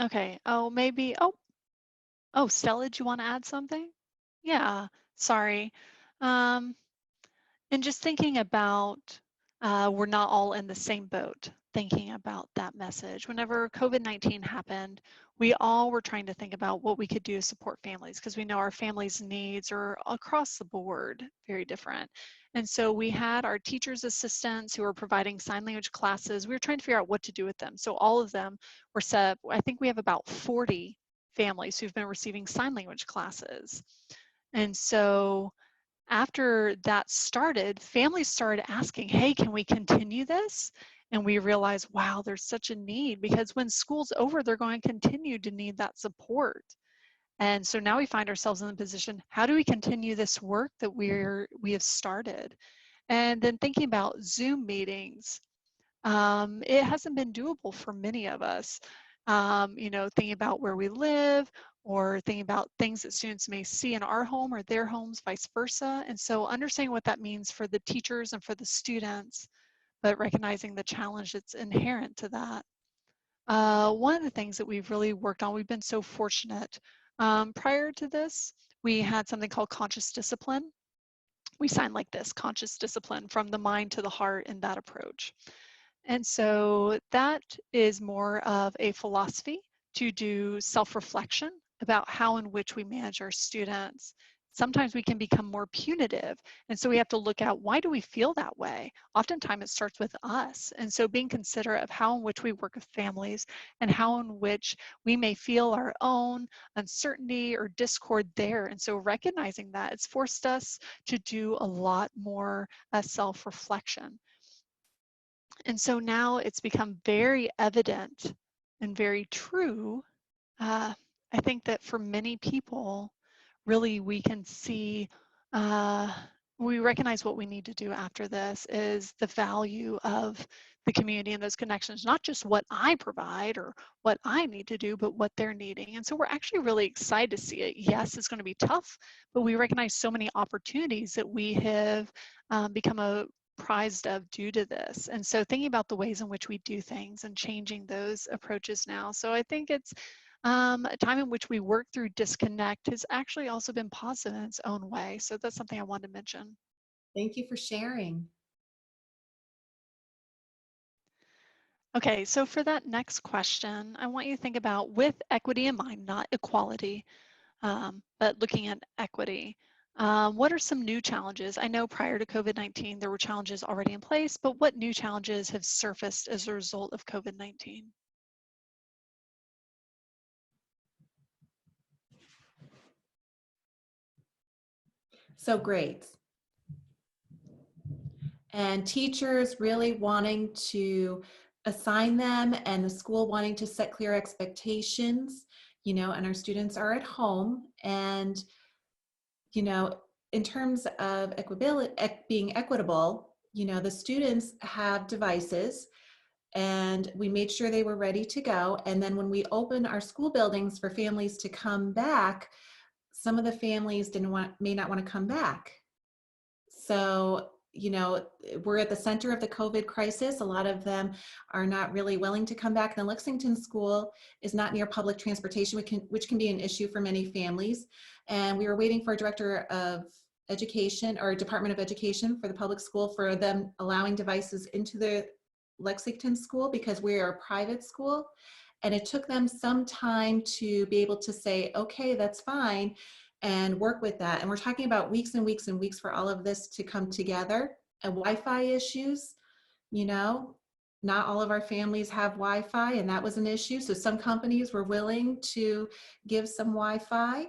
Okay. Oh, maybe. Oh, Stella, do you want to add something? Yeah. Sorry. Um, and just thinking about, we're not all in the same boat, thinking about that message. Whenever COVID-19 happened, we all were trying to think about what we could do to support families, because we know our families' needs are across the board very different. And so we had our teachers' assistants who were providing sign language classes. We were trying to figure out what to do with them. So all of them were set up. I think we have about 40 families who've been receiving sign language classes. And so after that started, families started asking, hey, can we continue this? And we realized, wow, there's such a need, because when school's over, they're going to continue to need that support. And so now we find ourselves in the position, how do we continue this work that we have started? And then thinking about Zoom meetings, it hasn't been doable for many of us. Thinking about where we live, or thinking about things that students may see in our home or their homes, vice versa. And so understanding what that means for the teachers and for the students, but recognizing the challenge that's inherent to that. One of the things that we've really worked on, we've been so fortunate. Prior to this, we had something called conscious discipline. We signed like this: conscious discipline, from the mind to the heart, in that approach. And so that is more of a philosophy to do self-reflection about how in which we manage our students. Sometimes we can become more punitive. And so we have to look at, why do we feel that way? Oftentimes it starts with us. And so being considerate of how in which we work with families, and how in which we may feel our own uncertainty or discord there. And so recognizing that, it's forced us to do a lot more self-reflection. And so now it's become very evident and very true. I think that for many people, really we can see, we recognize what we need to do after this is the value of the community and those connections, not just what I provide or what I need to do, but what they're needing. And so we're actually really excited to see it. Yes, it's going to be tough, but we recognize so many opportunities that we have become a surprised of due to this. And so thinking about the ways in which we do things and changing those approaches now. So I think it's a time in which we work through disconnect has actually also been positive in its own way. So that's something I wanted to mention. Thank you for sharing. Okay, so for that next question, I want you to think about with equity in mind, not equality, but looking at equity. What are some new challenges? I know prior to COVID-19, there were challenges already in place, but what new challenges have surfaced as a result of COVID-19? So grades. And teachers really wanting to assign them and the school wanting to set clear expectations, you know, and our students are at home. And, you know, in terms of being equitable, you know, the students have devices and we made sure they were ready to go. And then when we opened our school buildings for families to come back, some of the families may not want to come back. So, you know, we're at the center of the COVID crisis. A lot of them are not really willing to come back. The Lexington school is not near public transportation, which can be an issue for many families. And we were waiting for a director of education or Department of Education for the public school for them allowing devices into the Lexington school because we are a private school. And it took them some time to be able to say, okay, that's fine, and work with that. And we're talking about weeks and weeks and weeks for all of this to come together. And Wi-Fi issues, you know, not all of our families have Wi-Fi, and that was an issue. So some companies were willing to give some Wi-Fi,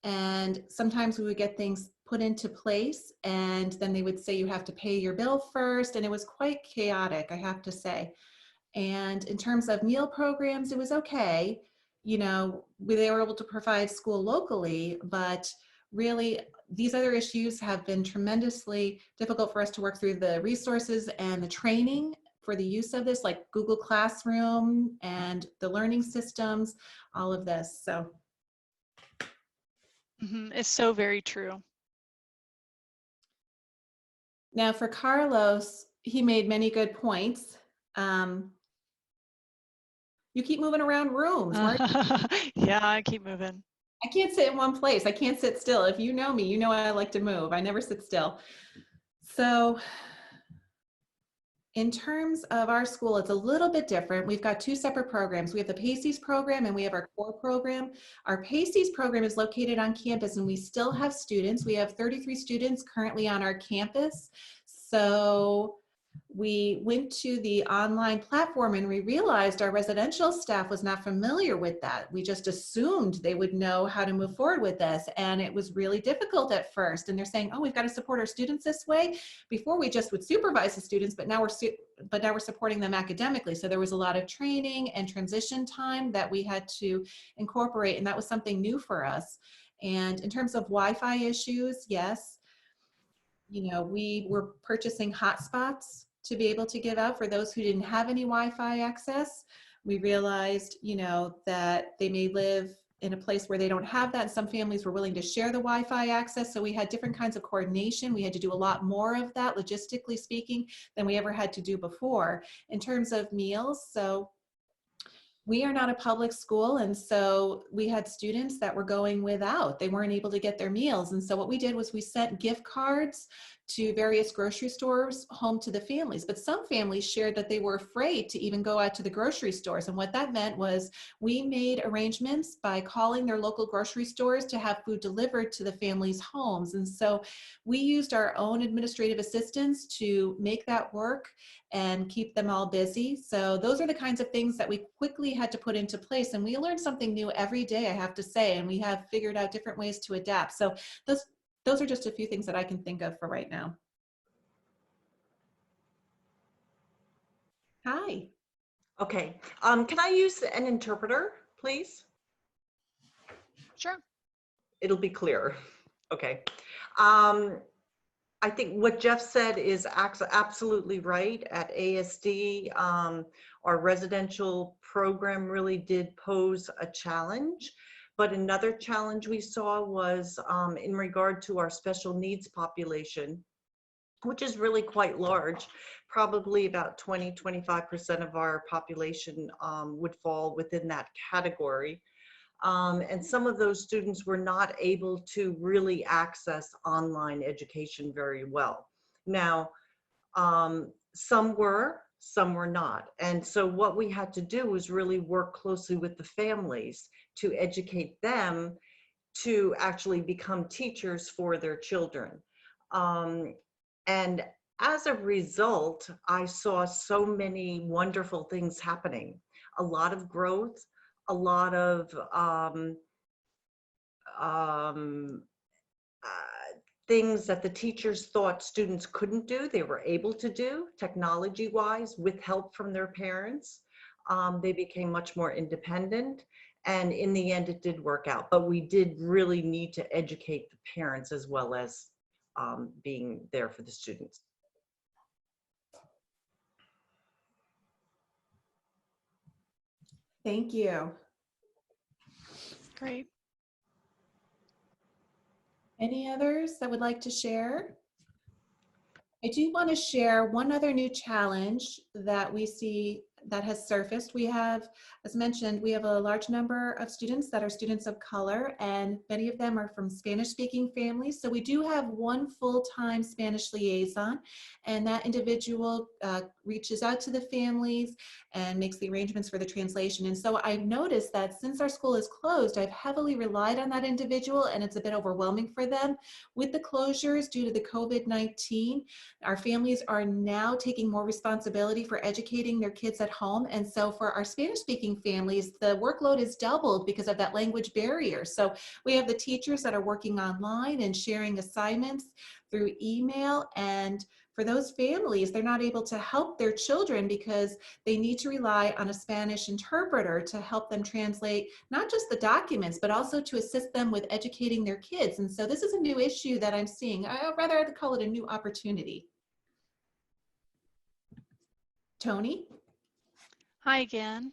and sometimes we would get things put into place and then they would say you have to pay your bill first, and it was quite chaotic, I have to say. And in terms of meal programs, it was okay. You know, they were able to provide school locally, but really these other issues have been tremendously difficult for us to work through the resources and the training for the use of this, like Google Classroom and the learning systems, all of this. So. It's so very true. Now for Carlos, he made many good points. You keep moving around rooms. Yeah, I keep moving. I can't sit in one place. I can't sit still. If you know me, you know I like to move. I never sit still. So in terms of our school, it's a little bit different. We've got two separate programs. We have the PACES program and we have our core program. Our PACES program is located on campus and we still have students. We have 33 students currently on our campus. So we went to the online platform and we realized our residential staff was not familiar with that. We just assumed they would know how to move forward with this. And it was really difficult at first. And they're saying, oh, we've got to support our students this way. Before we just would supervise the students, but now we're supporting them academically. So there was a lot of training and transition time that we had to incorporate. And that was something new for us. And in terms of Wi-Fi issues, yes, you know, we were purchasing hotspots to be able to give out for those who didn't have any Wi-Fi access. We realized, you know, that they may live in a place where they don't have that. Some families were willing to share the Wi-Fi access. So we had different kinds of coordination. We had to do a lot more of that, logistically speaking, than we ever had to do before. In terms of meals, so we are not a public school, and so we had students that were going without. They weren't able to get their meals. And so what we did was we sent gift cards to various grocery stores home to the families. But some families shared that they were afraid to even go out to the grocery stores. And what that meant was we made arrangements by calling their local grocery stores to have food delivered to the families' homes. And so we used our own administrative assistants to make that work and keep them all busy. So those are the kinds of things that we quickly had to put into place. And we learned something new every day, I have to say, and we have figured out different ways to adapt. So those are just a few things that I can think of for right now. Hi. Okay. Can I use an interpreter, please? Sure. It'll be clearer. Okay. I think what Jeff said is absolutely right. At ASD, our residential program really did pose a challenge. But another challenge we saw was in regard to our special needs population. which is really quite large. Probably about 20–25% of our population would fall within that category. And some of those students were not able to really access online education very well. Now, some were not. And so what we had to do was really work closely with the families to educate them to actually become teachers for their children. And as a result, I saw so many wonderful things happening, a lot of growth, a lot of things that the teachers thought students couldn't do, they were able to do technology-wise with help from their parents. They became much more independent, and in the end it did work out. But we did really need to educate the parents as well as being there for the students. Thank you. Great. Any others that would like to share? I do want to share one other new challenge that we see that has surfaced. We have, as mentioned, we have a large number of students that are students of color, and many of them are from Spanish-speaking families. So we do have one full-time Spanish liaison, and that individual reaches out to the families and makes the arrangements for the translation. And so I've noticed that since our school is closed, I've heavily relied on that individual, and it's a bit overwhelming for them. With the closures due to the COVID-19, our families are now taking more responsibility for educating their kids at home. And so for our Spanish-speaking families, the workload is doubled because of that language barrier. So we have the teachers that are working online and sharing assignments through email. And for those families, they're not able to help their children because they need to rely on a Spanish interpreter to help them translate not just the documents, but also to assist them with educating their kids. And so this is a new issue that I'm seeing. I'd call it a new opportunity. Toni? Hi again.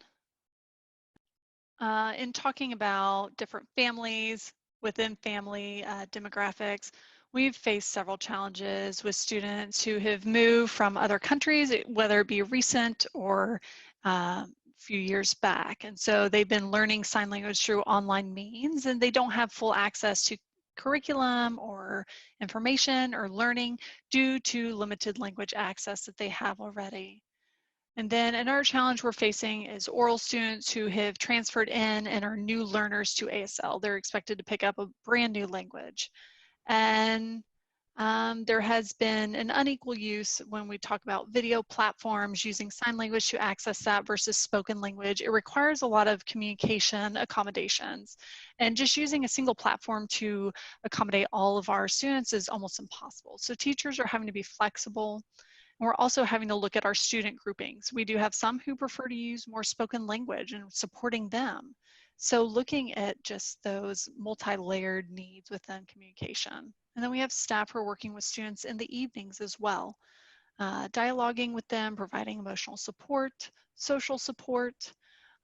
In talking about different families, within family demographics, we've faced several challenges with students who have moved from other countries, whether it be recent or a few years back. And so they've been learning sign language through online means, and they don't have full access to curriculum or information or learning due to limited language access that they have already. And then another challenge we're facing is oral students who have transferred in and are new learners to ASL. They're expected to pick up a brand new language. And there has been an unequal use when we talk about video platforms using sign language to access that versus spoken language. It requires a lot of communication accommodations. And just using a single platform to accommodate all of our students is almost impossible. So teachers are having to be flexible. And we're also having to look at our student groupings. We do have some who prefer to use more spoken language and supporting them. So looking at just those multi-layered needs within communication. And then we have staff who are working with students in the evenings as well, dialoguing with them, providing emotional support, social support,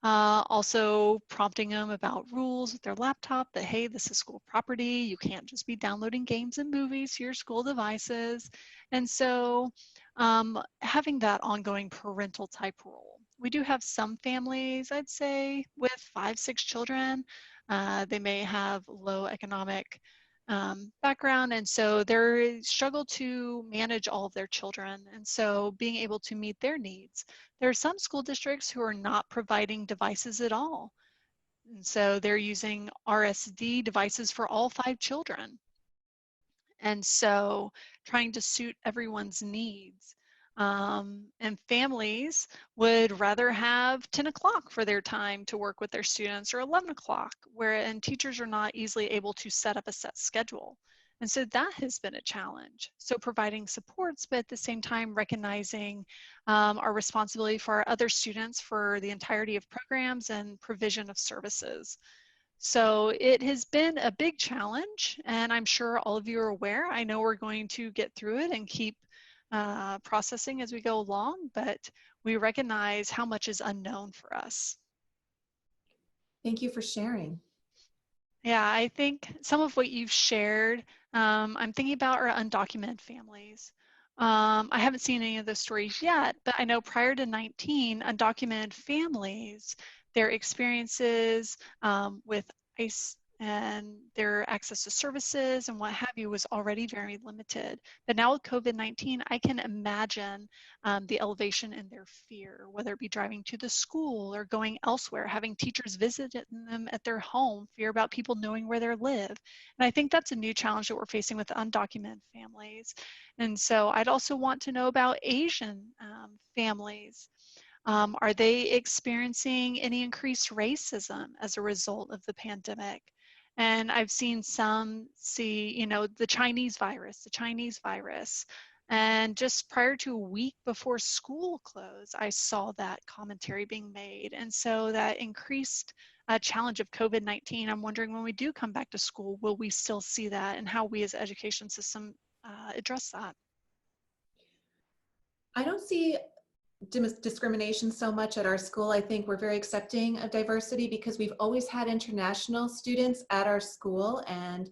also prompting them about rules with their laptop that, hey, this is school property. You can't just be downloading games and movies to your school devices. And so having that ongoing parental type role. We do have some families, I'd say, with 5–6 children. They may have low economic background, and so they struggle to manage all of their children, and so being able to meet their needs. There are some school districts who are not providing devices at all, and so they're using RSD devices for all 5 children, and so trying to suit everyone's needs. And families would rather have 10 o'clock for their time to work with their students, or 11 o'clock, and teachers are not easily able to set up a set schedule. And so that has been a challenge. So providing supports, but at the same time recognizing our responsibility for our other students for the entirety of programs and provision of services. So it has been a big challenge, and I'm sure all of you are aware. I know we're going to get through it and keep processing as we go along, but we recognize how much is unknown for us. Thank you for sharing. Yeah, I think some of what you've shared, I'm thinking about our undocumented families. I haven't seen any of those stories yet, but I know prior to 19, undocumented families, their experiences with ICE and their access to services and what have you was already very limited. But now with COVID-19, I can imagine the elevation in their fear, whether it be driving to the school or going elsewhere, having teachers visit them at their home, fear about people knowing where they live. And I think that's a new challenge that we're facing with undocumented families. And so I'd also want to know about Asian families. Are they experiencing any increased racism as a result of the pandemic? And I've seen some see, you know, the Chinese virus. And just prior to a week before school closed, I saw that commentary being made. And so that increased challenge of COVID-19, I'm wondering when we do come back to school, will we still see that, and how we as an education system address that? I don't see discrimination so much at our school. I think we're very accepting of diversity because we've always had international students at our school. And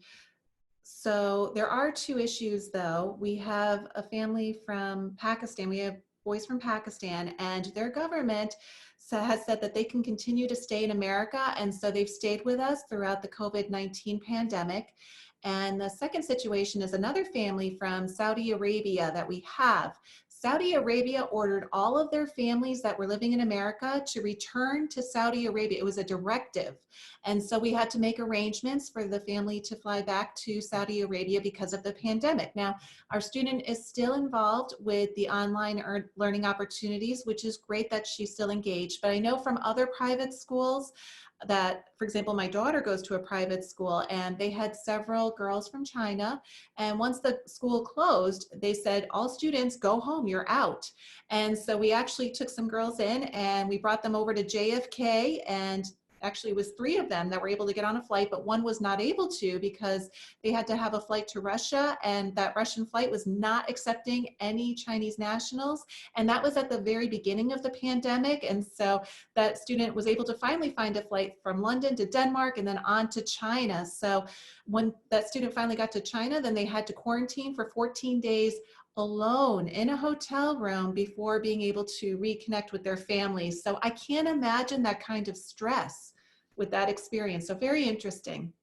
so there are two issues though. We have a family from Pakistan. We have boys from Pakistan, and their government has said that they can continue to stay in America. And so they've stayed with us throughout the COVID-19 pandemic. And the second situation is another family from Saudi Arabia that we have. Saudi Arabia ordered all of their families that were living in America to return to Saudi Arabia. It was a directive. And so we had to make arrangements for the family to fly back to Saudi Arabia because of the pandemic. Now, our student is still involved with the online learning opportunities, which is great that she's still engaged. But I know from other private schools that, for example, my daughter goes to a private school and they had several girls from China. And once the school closed, they said, all students go home, you're out. And so we actually took some girls in and we brought them over to JFK, and actually it was 3 of them that were able to get on a flight, but one was not able to because they had to have a flight to Russia, and that Russian flight was not accepting any Chinese nationals. And that was at the very beginning of the pandemic. And so that student was able to finally find a flight from London to Denmark and then on to China. So when that student finally got to China, then they had to quarantine for 14 days alone in a hotel room before being able to reconnect with their families. So I can't imagine that kind of stress with that experience. So very interesting.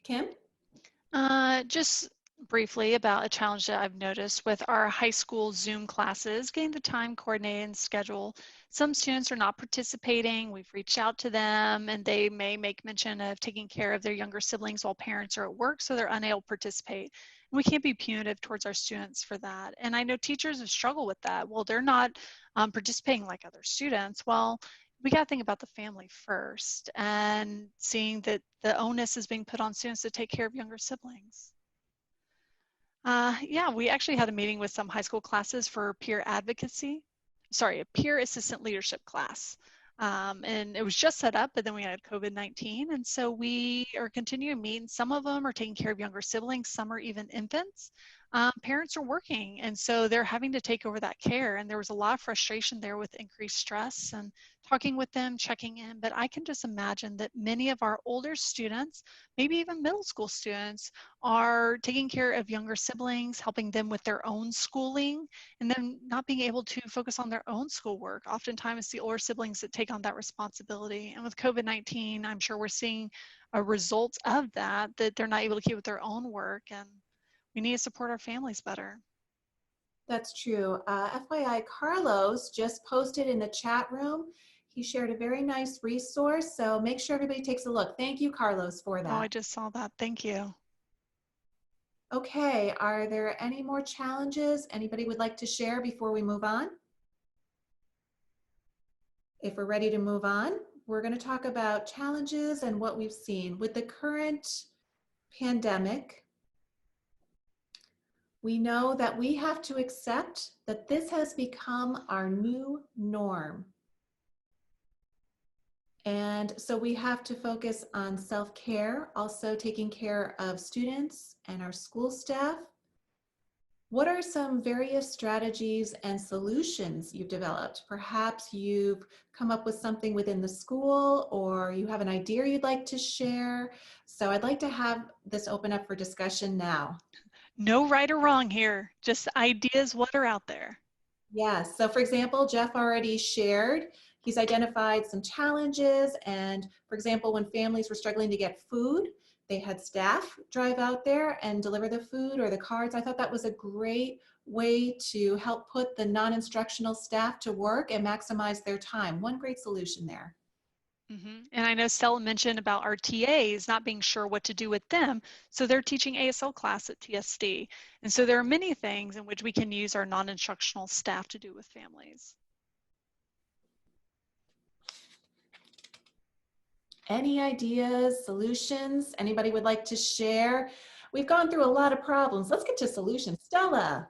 Kim? Just briefly about a challenge that I've noticed with our high school Zoom classes, getting the time coordinated and schedule. Some students are not participating. We've reached out to them and they may make mention of taking care of their younger siblings while parents are at work, so they're unable to participate. And we can't be punitive towards our students for that. And I know teachers have struggled with that. Well, they're not participating like other students. Well, we got to think about the family first, and seeing that the onus is being put on students to take care of younger siblings. Yeah, we actually had a meeting with some high school classes for peer advocacy. Sorry, a peer assistant leadership class. And it was just set up, but then we had COVID-19. And so we are continuing to meet, and some of them are taking care of younger siblings, some are even infants. Parents are working, and so they're having to take over that care. And there was a lot of frustration there with increased stress, and talking with them, checking in. But I can just imagine that many of our older students, maybe even middle school students, are taking care of younger siblings, helping them with their own schooling, and then not being able to focus on their own schoolwork. Oftentimes it's the older siblings that take on that responsibility. And with COVID-19, I'm sure we're seeing a result of that, that they're not able to keep with their own work, and we need to support our families better. That's true. FYI, Carlos just posted in the chat room. He shared a very nice resource, so make sure everybody takes a look. Thank you, Carlos, for that. Oh, I just saw that. Thank you. Okay, are there any more challenges anybody would like to share before we move on? If we're ready to move on, we're going to talk about challenges and what we've seen. With the current pandemic, we know that we have to accept that this has become our new norm. And so we have to focus on self-care, also taking care of students and our school staff. What are some various strategies and solutions you've developed? Perhaps you've come up with something within the school, or you have an idea you'd like to share. So I'd like to have this open up for discussion now. No right or wrong here, just ideas what are out there. Yes. So for example, Jeff already shared, he's identified some challenges. And for example, when families were struggling to get food, they had staff drive out there and deliver the food or the cards. I thought that was a great way to help put the non-instructional staff to work and maximize their time. One great solution there. And I know Stella mentioned about our TAs not being sure what to do with them. So they're teaching ASL class at TSD. And so there are many things in which we can use our non-instructional staff to do with families. Any ideas, solutions, anybody would like to share? We've gone through a lot of problems. Let's get to solutions. Stella.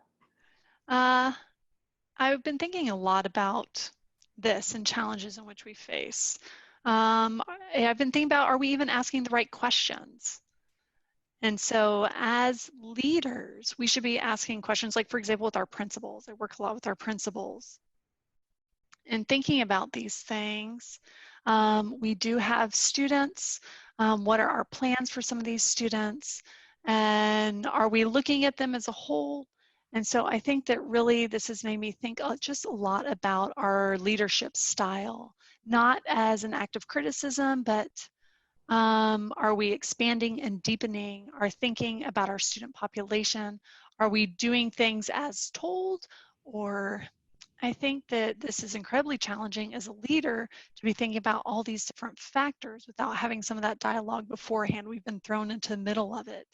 I've been thinking a lot about this and challenges in which we face. I've been thinking about, are we even asking the right questions? And so as leaders, we should be asking questions like, for example, with our principals. I work a lot with our principals. And thinking about these things, we do have students. What are our plans for some of these students? And are we looking at them as a whole? And so I think that really this has made me think just a lot about our leadership style, not as an act of criticism, but are we expanding and deepening our thinking about our student population? Are we doing things as told? Or I think that this is incredibly challenging as a leader to be thinking about all these different factors without having some of that dialogue beforehand. We've been thrown into the middle of it.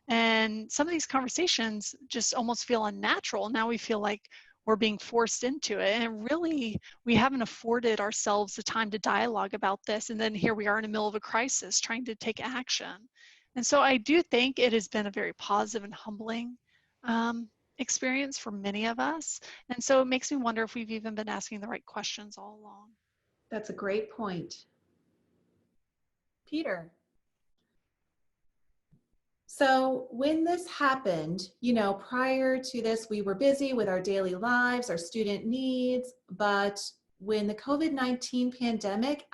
And some of these conversations just almost feel unnatural. Now we feel like we're being forced into it. And really, we haven't afforded ourselves the time to dialogue about this. And then here we are in the middle of a crisis trying to take action. And so I do think it has been a very positive and humbling experience for many of us. And so it makes me wonder if we've even been asking the right questions all along. That's a great point. Peter. So when this happened, prior to this, we were busy with our daily lives, our student needs, but when the COVID-19 pandemic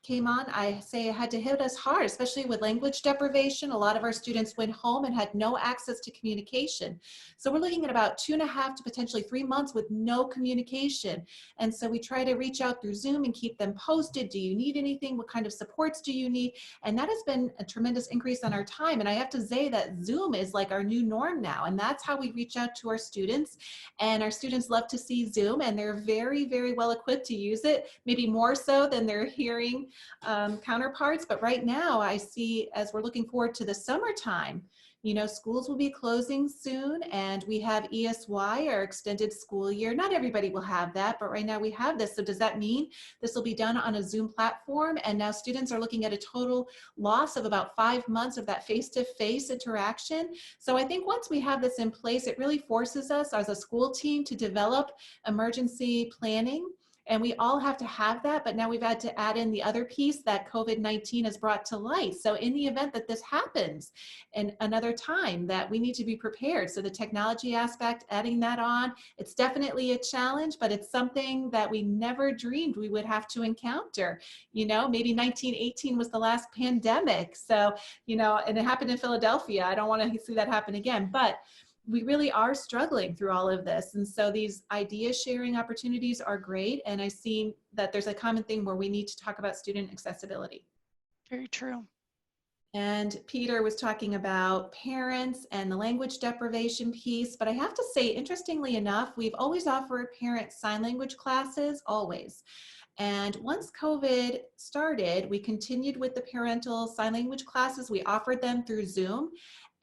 came on, I say it had to hit us hard, especially with language deprivation. A lot of our students went home and had no access to communication. So we're looking at about 2.5 to potentially 3 months with no communication. And so we try to reach out through Zoom and keep them posted. Do you need anything? What kind of supports do you need? And that has been a tremendous increase on our time. And I have to say that Zoom is like our new norm now. And that's how we reach out to our students. And our students love to see Zoom, and they're very, very well equipped to use it, maybe more so than their hearing counterparts. But right now I see, as we're looking forward to the summertime, schools will be closing soon, and we have ESY, our extended school year. Not everybody will have that, but right now we have this. So does that mean this will be done on a Zoom platform? And now students are looking at a total loss of about 5 months of that face-to-face interaction. So I think once we have this in place, it really forces us as a school team to develop emergency planning. And we all have to have that, but now we've had to add in the other piece that COVID-19 has brought to light. So in the event that this happens in another time, that we need to be prepared. So the technology aspect, adding that on, it's definitely a challenge, but it's something that we never dreamed we would have to encounter. Maybe 1918 was the last pandemic. So, and it happened in Philadelphia. I don't want to see that happen again, but we really are struggling through all of this. And so these idea sharing opportunities are great. And I see that there's a common thing where we need to talk about student accessibility. Very true. And Peter was talking about parents and the language deprivation piece. But I have to say, interestingly enough, we've always offered parent sign language classes, always. And once COVID started, we continued with the parental sign language classes. We offered them through Zoom.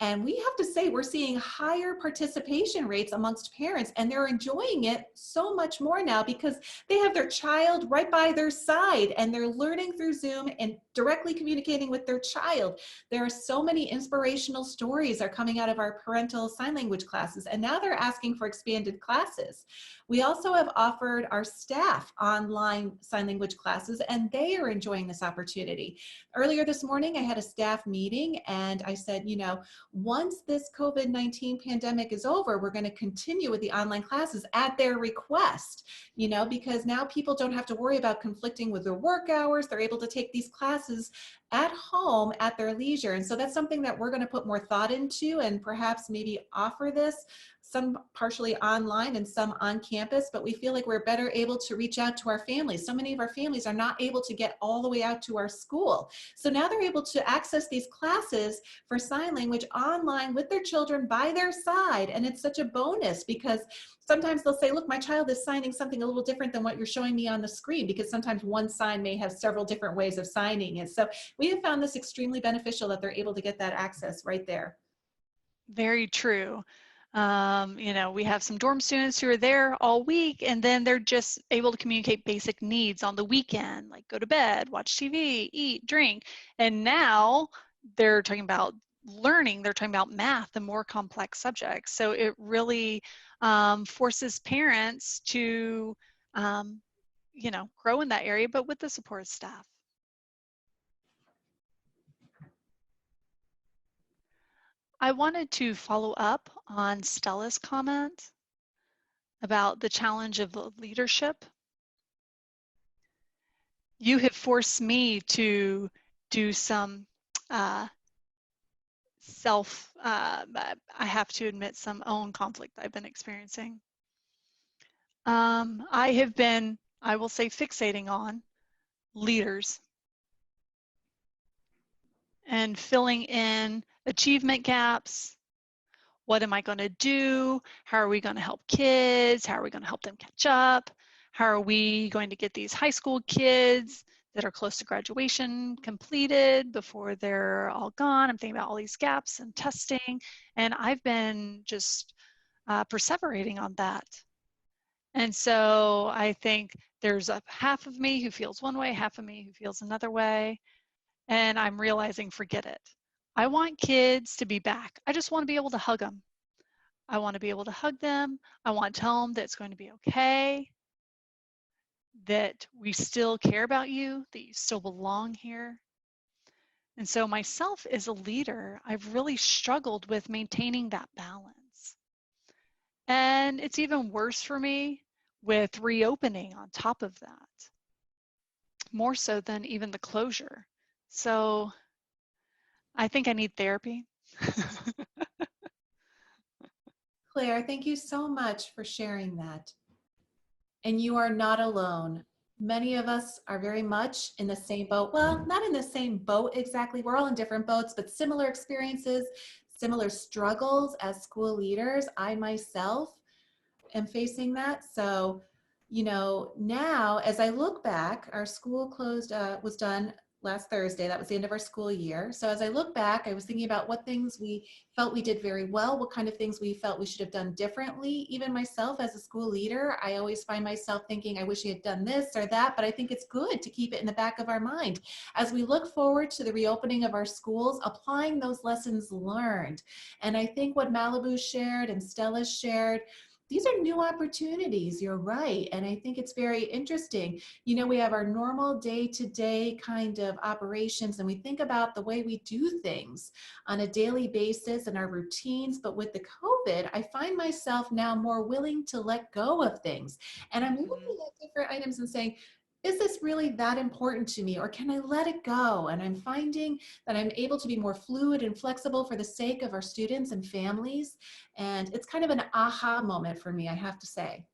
And we have to say, we're seeing higher participation rates amongst parents, and they're enjoying it so much more now because they have their child right by their side and they're learning through Zoom and directly communicating with their child. There are so many inspirational stories are coming out of our parental sign language classes, and now they're asking for expanded classes. We also have offered our staff online sign language classes, and they are enjoying this opportunity. Earlier this morning, I had a staff meeting, and I said, you know, once this COVID-19 pandemic is over, we're going to continue with the online classes at their request, you know, because now people don't have to worry about conflicting with their work hours. They're able to take these classes at home at their leisure. And so that's something that we're going to put more thought into, and perhaps maybe offer this, some partially online and some on campus, but we feel like we're better able to reach out to our families. So many of our families are not able to get all the way out to our school. So now they're able to access these classes for sign language online with their children by their side. And it's such a bonus, because sometimes they'll say, look, my child is signing something a little different than what you're showing me on the screen, because sometimes one sign may have several different ways of signing it. So we have found this extremely beneficial that they're able to get that access right there. Very true. You know, we have some dorm students who are there all week, and then they're just able to communicate basic needs on the weekend, like go to bed, watch TV, eat, drink. And now they're talking about learning, they're talking about math and more complex subjects. So it really forces parents to, you know, grow in that area, but with the support of staff. I wanted to follow up on Stella's comment about the challenge of leadership. You have forced me to do some I have to admit, some own conflict I've been experiencing. I have been, I will say, fixating on leaders and filling in achievement gaps. What am I going to do? How are we going to help kids? How are we going to help them catch up? How are we going to get these high school kids that are close to graduation completed before they're all gone? I'm thinking about all these gaps and testing, and I've been just perseverating on that. And so I think there's a half of me who feels one way, half of me who feels another way, and I'm realizing, forget it. I want kids to be back. I just want to be able to hug them. I want to be able to hug them. I want to tell them that it's going to be okay, that we still care about you, that you still belong here. And so myself as a leader, I've really struggled with maintaining that balance. And it's even worse for me with reopening on top of that, more so than even the closure. So I think I need therapy. Claire, thank you so much for sharing that. And you are not alone. Many of us are very much in the same boat. Well, not in the same boat exactly. We're all in different boats, but similar experiences, similar struggles as school leaders. I myself am facing that. So, you know, now as I look back, our school closed, was done last Thursday. That was the end of our school year. So as I look back, I was thinking about what things we felt we did very well, what kind of things we felt we should have done differently. Even myself as a school leader, I always find myself thinking, I wish I had done this or that, but I think it's good to keep it in the back of our mind. As we look forward to the reopening of our schools, applying those lessons learned. And I think what Malibu shared and Stella shared, these are new opportunities, you're right. And I think it's very interesting. You know, we have our normal day-to-day kind of operations, and we think about the way we do things on a daily basis and our routines. But with the COVID, I find myself now more willing to let go of things. And I'm looking at different items and saying, is this really that important to me, or can I let it go? And I'm finding that I'm able to be more fluid and flexible for the sake of our students and families. And it's kind of an aha moment for me, I have to say.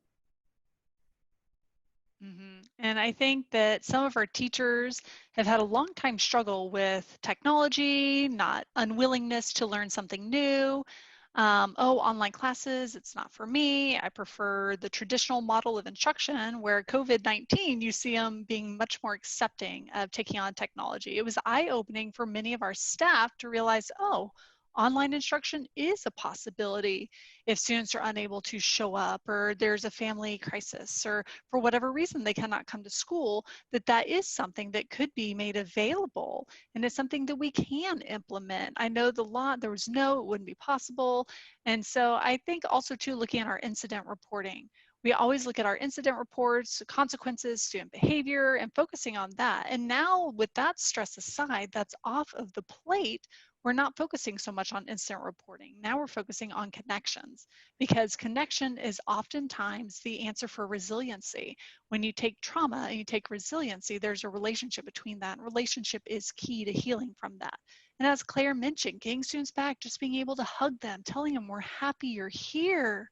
And I think that some of our teachers have had a long time struggle with technology, not unwillingness to learn something new. Oh, online classes, it's not for me. I prefer the traditional model of instruction, where COVID-19, you see them being much more accepting of taking on technology. It was eye-opening for many of our staff to realize, oh, online instruction is a possibility if students are unable to show up, or there's a family crisis, or for whatever reason they cannot come to school, that is something that could be made available, and it's something that we can implement. I know the law, there was no, it wouldn't be possible. And so I think also too, looking at our incident reporting, we always look at our incident reports, consequences, student behavior, and focusing on that. And now with that stress aside, that's off of the plate. We're not focusing so much on incident reporting. Now we're focusing on connections, because connection is oftentimes the answer for resiliency. When you take trauma and you take resiliency, there's a relationship between that. And relationship is key to healing from that. And as Claire mentioned, getting students back, just being able to hug them, telling them we're happy you're here.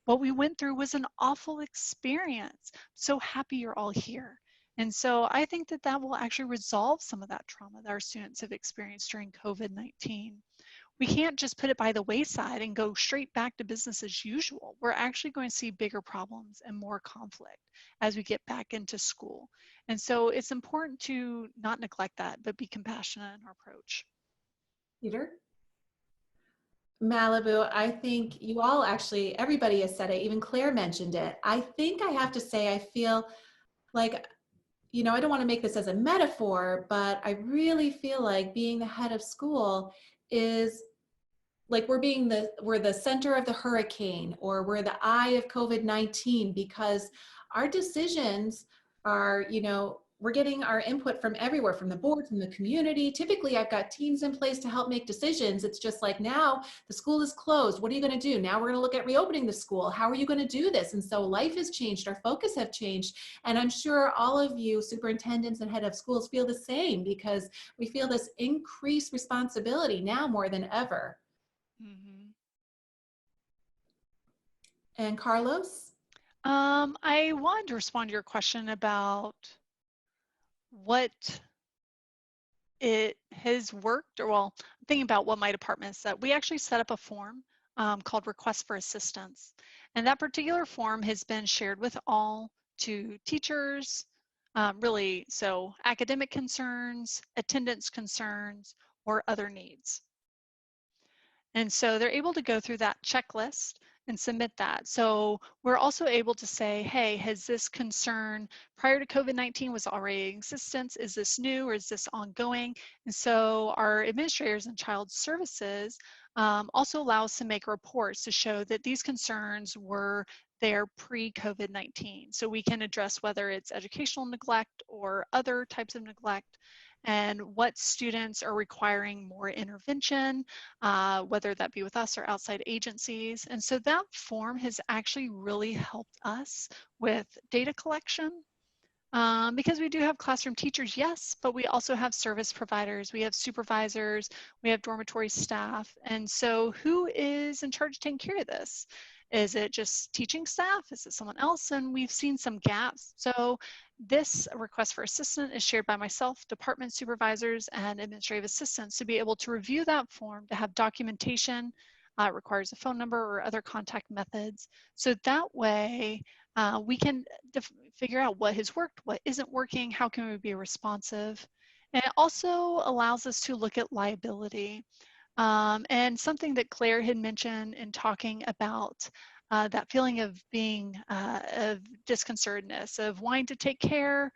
What we went through was an awful experience. So happy you're all here. And so I think that will actually resolve some of that trauma that our students have experienced during COVID-19. We can't just put it by the wayside and go straight back to business as usual. We're actually going to see bigger problems and more conflict as we get back into school. And so it's important to not neglect that, but be compassionate in our approach. Peter? Malibu, I think you all actually, everybody has said it, even Claire mentioned it. I think I have to say, I feel like, you know, I don't want to make this as a metaphor, but I really feel like being the head of school is like we're the center of the hurricane, or we're the eye of COVID-19, because our decisions are, you know, we're getting our input from everywhere, from the board, from the community. Typically, I've got teams in place to help make decisions. It's just like, now the school is closed. What are you going to do? Now we're going to look at reopening the school. How are you going to do this? And so life has changed. Our focus have changed. And I'm sure all of you superintendents and head of schools feel the same, because we feel this increased responsibility now more than ever. Mm-hmm. And Carlos? I wanted to respond to your question about what it has worked, or well, thinking about what my department said. We actually set up a form called Request for Assistance. And that particular form has been shared with all, to teachers, really, so academic concerns, attendance concerns, or other needs. And so they're able to go through that checklist and submit that. So we're also able to say, hey, has this concern prior to COVID-19 was already in existence? Is this new, or is this ongoing? And so our administrators and child services also allow us to make reports to show that these concerns were there pre-COVID-19. So we can address whether it's educational neglect or other types of neglect, and what students are requiring more intervention, whether that be with us or outside agencies. And so that form has actually really helped us with data collection, because we do have classroom teachers, yes, but we also have service providers, we have supervisors, we have dormitory staff. And so who is in charge of taking care of this? Is it just teaching staff? Is it someone else? And we've seen some gaps. So this request for assistance is shared by myself, department supervisors, and administrative assistants to be able to review that form, to have documentation. It requires a phone number or other contact methods. So that way we can figure out what has worked, what isn't working, how can we be responsive. And it also allows us to look at liability. And something that Claire had mentioned in talking about that feeling of being, of disconcertedness, of wanting to take care.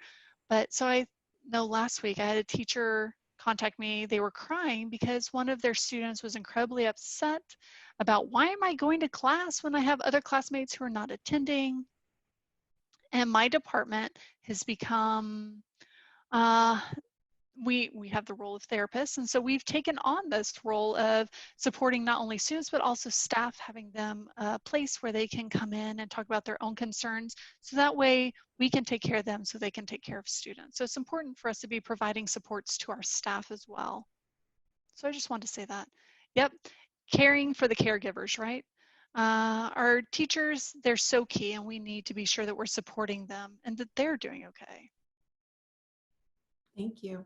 But so I know last week I had a teacher contact me. They were crying because one of their students was incredibly upset about, why am I going to class when I have other classmates who are not attending? And my department has become, we have the role of therapists, and so we've taken on this role of supporting not only students but also staff, having them a place where they can come in and talk about their own concerns, so that way we can take care of them so they can take care of students. So it's important for us to be providing supports to our staff as well. So I just wanted to say that. Yep, caring for the caregivers, right? Our teachers, they're so key, and we need to be sure that we're supporting them and that they're doing okay. Thank you.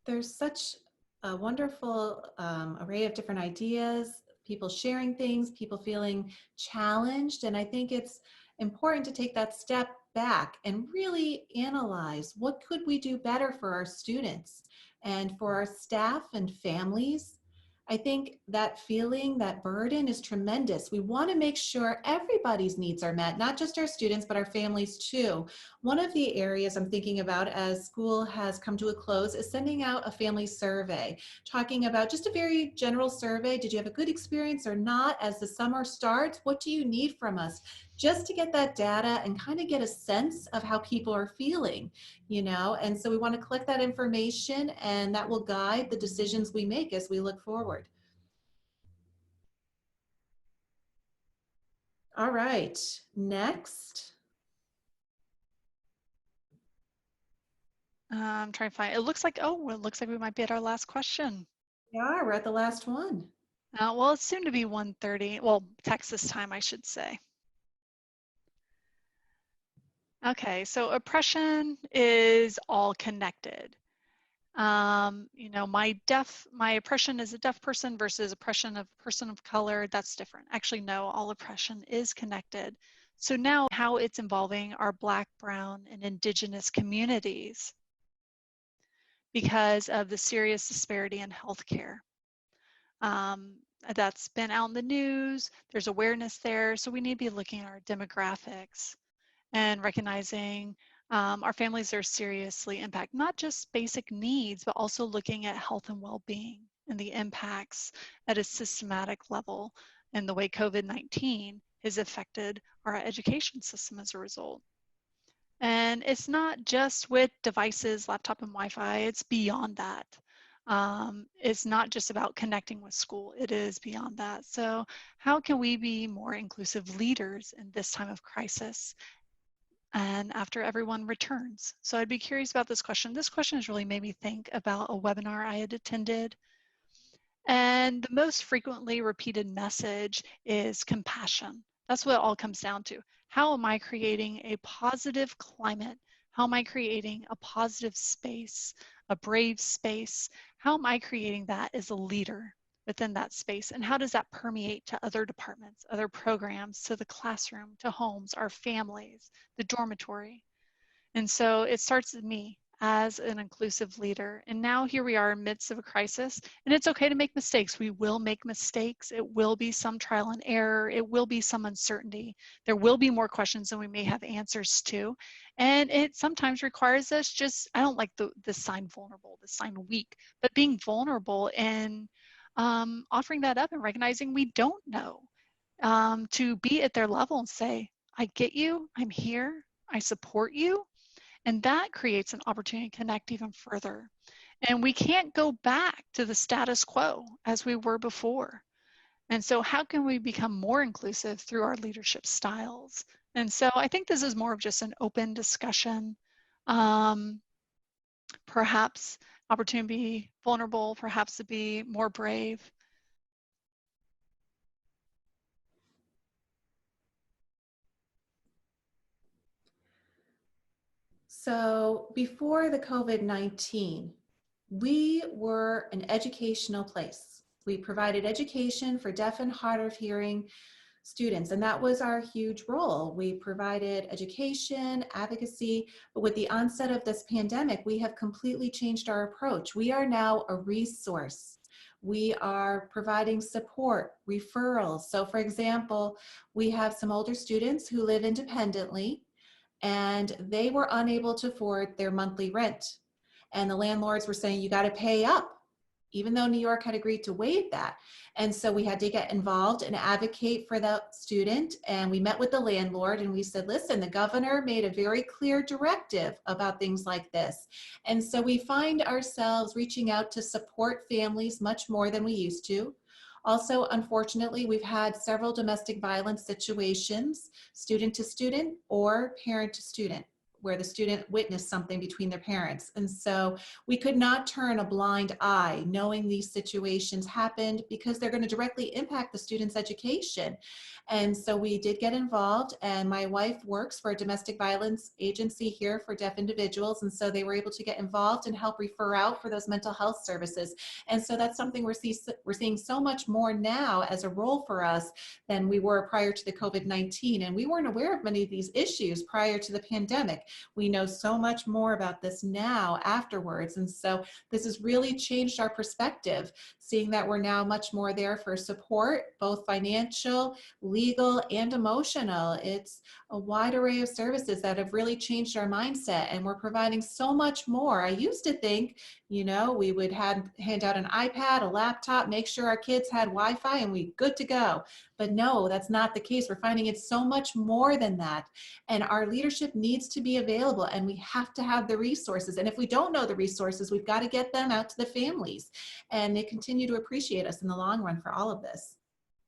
There's such a wonderful array of different ideas, people sharing things, people feeling challenged. And I think it's important to take that step back and really analyze what could we do better for our students and for our staff and families. I think that feeling, that burden is tremendous. We want to make sure everybody's needs are met, not just our students, but our families too. One of the areas I'm thinking about as school has come to a close is sending out a family survey, talking about just a very general survey. Did you have a good experience or not? As the summer starts, what do you need from us? Just to get that data and kind of get a sense of how people are feeling, you know? And so we want to collect that information, and that will guide the decisions we make as we look forward. All right, next. I'm trying to find, it looks like, oh, it looks like we might be at our last question. Yeah, we're at the last one. Well, it's soon to be 1:30. Well, Texas time, I should say. Okay, so oppression is all connected. You know, my oppression as a deaf person versus oppression of a person of color, that's different. Actually, no, all oppression is connected. So now how it's involving our Black, Brown, and Indigenous communities because of the serious disparity in healthcare. That's been out in the news, there's awareness there, so we need to be looking at our demographics and recognizing our families are seriously impacted, not just basic needs, but also looking at health and well-being and the impacts at a systematic level and the way COVID-19 has affected our education system as a result. And it's not just with devices, laptop and Wi-Fi, it's beyond that. It's not just about connecting with school, it is beyond that. So how can we be more inclusive leaders in this time of crisis and after everyone returns? So I'd be curious about this question. This question has really made me think about a webinar I had attended. And the most frequently repeated message is compassion. That's what it all comes down to. How am I creating a positive climate? How am I creating a positive space, a brave space? How am I creating that as a leader within that space? And how does that permeate to other departments, other programs, to the classroom, to homes, our families, the dormitory? And so it starts with me as an inclusive leader. And now here we are in the midst of a crisis, and it's okay to make mistakes. We will make mistakes. It will be some trial and error. It will be some uncertainty. There will be more questions than we may have answers to. And it sometimes requires us just, I don't like the sign vulnerable, the sign weak, but being vulnerable and offering that up and recognizing we don't know, to be at their level and say, I get you, I'm here, I support you. And that creates an opportunity to connect even further. And we can't go back to the status quo as we were before. And so how can we become more inclusive through our leadership styles? And so I think this is more of just an open discussion, perhaps opportunity to be vulnerable, perhaps to be more brave. So before the COVID-19, we were an educational place. We provided education for deaf and hard of hearing students, and that was our huge role. We provided education, advocacy, but with the onset of this pandemic, we have completely changed our approach. We are now a resource. We are providing support, referrals. So for example, we have some older students who live independently, and they were unable to afford their monthly rent. And the landlords were saying, you got to pay up, even though New York had agreed to waive that. And so we had to get involved and advocate for that student. And we met with the landlord and we said, listen, the governor made a very clear directive about things like this. And so we find ourselves reaching out to support families much more than we used to. Also, unfortunately, we've had several domestic violence situations, student to student or parent to student. where the student witnessed something between their parents. And so we could not turn a blind eye knowing these situations happened because they're going to directly impact the student's education. And so we did get involved, and my wife works for a domestic violence agency here for deaf individuals. And so they were able to get involved and help refer out for those mental health services. And so that's something we're seeing so much more now as a role for us than we were prior to the COVID-19. And we weren't aware of many of these issues prior to the pandemic. We know so much more about this now afterwards. And so this has really changed our perspective, seeing that we're now much more there for support, both financial, legal, and emotional. It's a wide array of services that have really changed our mindset, and we're providing so much more. I used to think, you know, we would hand out an iPad, a laptop, make sure our kids had Wi-Fi, and we good to go. But no, that's not the case. We're finding it's so much more than that. And our leadership needs to be available, and we have to have the resources. And if we don't know the resources, we've got to get them out to the families. And they continue to appreciate us in the long run for all of this.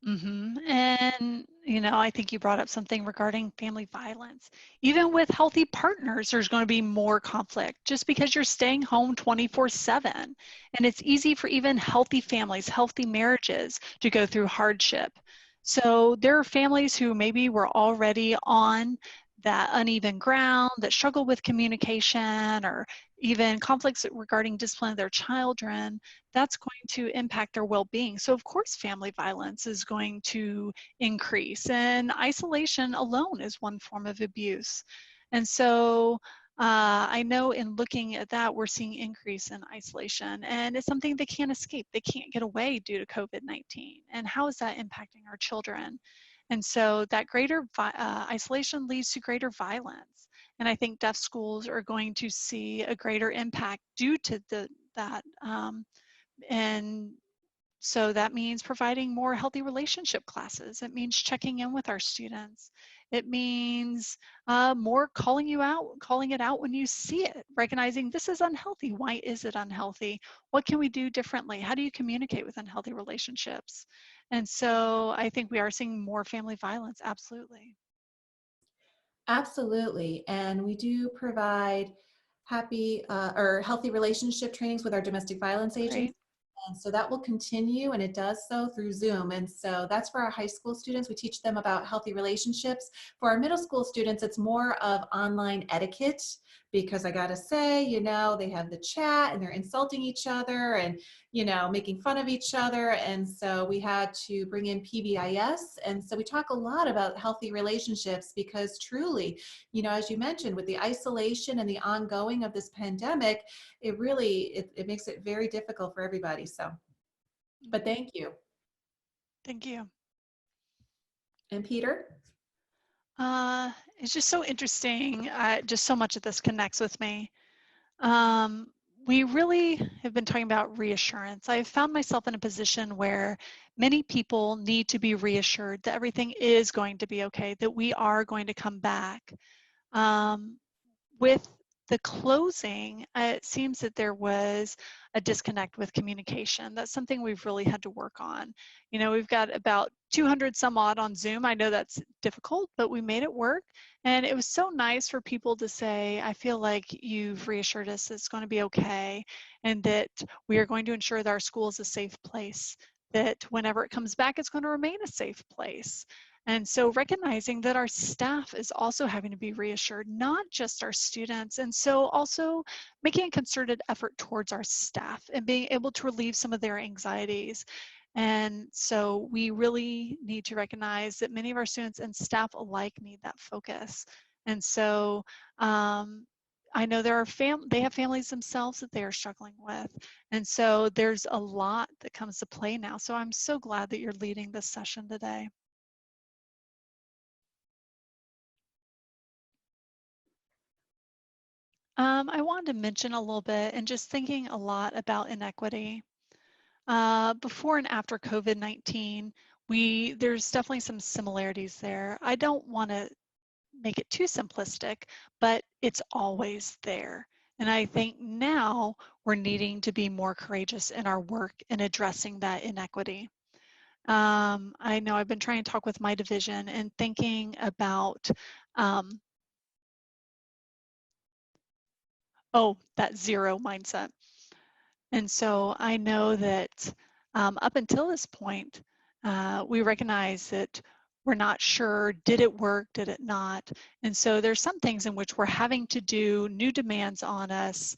And, you know, I think you brought up something regarding family violence. Even with healthy partners, there's going to be more conflict just because you're staying home 24/7. And it's easy for even healthy families, healthy marriages to go through hardship. So there are families who maybe were already on that uneven ground, that struggle with communication, or even conflicts regarding discipline of their children. That's going to impact their well-being. So of course, family violence is going to increase, and isolation alone is one form of abuse. And so I know in looking at that, we're seeing increase in isolation, and it's something they can't escape. They can't get away due to COVID-19. And how is that impacting our children? And so that greater isolation leads to greater violence. And I think deaf schools are going to see a greater impact due to that. And so that means providing more healthy relationship classes. It means checking in with our students. It means more calling it out when you see it, recognizing this is unhealthy. Why is it unhealthy? What can we do differently? How do you communicate with unhealthy relationships? And so I think we are seeing more family violence, absolutely. Absolutely. And we do provide happy or healthy relationship trainings with our domestic violence agents. Great. And so that will continue, and it does so through Zoom. And so that's for our high school students. We teach them about healthy relationships. For our middle school students, it's more of online etiquette, because I gotta say, you know, they have the chat and they're insulting each other and, you know, making fun of each other. And so we had to bring in PBIS. And so we talk a lot about healthy relationships, because truly, you know, as you mentioned, with the isolation and the ongoing of this pandemic, it really, it makes it very difficult for everybody. So, but thank you. Thank you. And Peter? It's just so interesting. Just so much of this connects with me. We really have been talking about reassurance. I've found myself in a position where many people need to be reassured that everything is going to be okay, that we are going to come back. With the closing, it seems that there was a disconnect with communication. That's something we've really had to work on. You know, we've got about 200 some odd on Zoom. I know that's difficult, but we made it work. And it was so nice for people to say, I feel like you've reassured us it's going to be okay, and that we are going to ensure that our school is a safe place, that whenever it comes back, it's going to remain a safe place. And so recognizing that our staff is also having to be reassured, not just our students. And so also making a concerted effort towards our staff and being able to relieve some of their anxieties. And so we really need to recognize that many of our students and staff alike need that focus. And so I know there are they have families themselves that they are struggling with. And so there's a lot that comes to play now. So I'm so glad that you're leading this session today. I wanted to mention a little bit, and just thinking a lot about inequity. Before and after COVID-19, there's definitely some similarities there. I don't want to make it too simplistic, but it's always there. And I think now we're needing to be more courageous in our work in addressing that inequity. I know I've been trying to talk with my division and thinking about oh, that zero mindset. And so I know that up until this point, we recognize that we're not sure, did it work, did it not? And so there's some things in which we're having to do new demands on us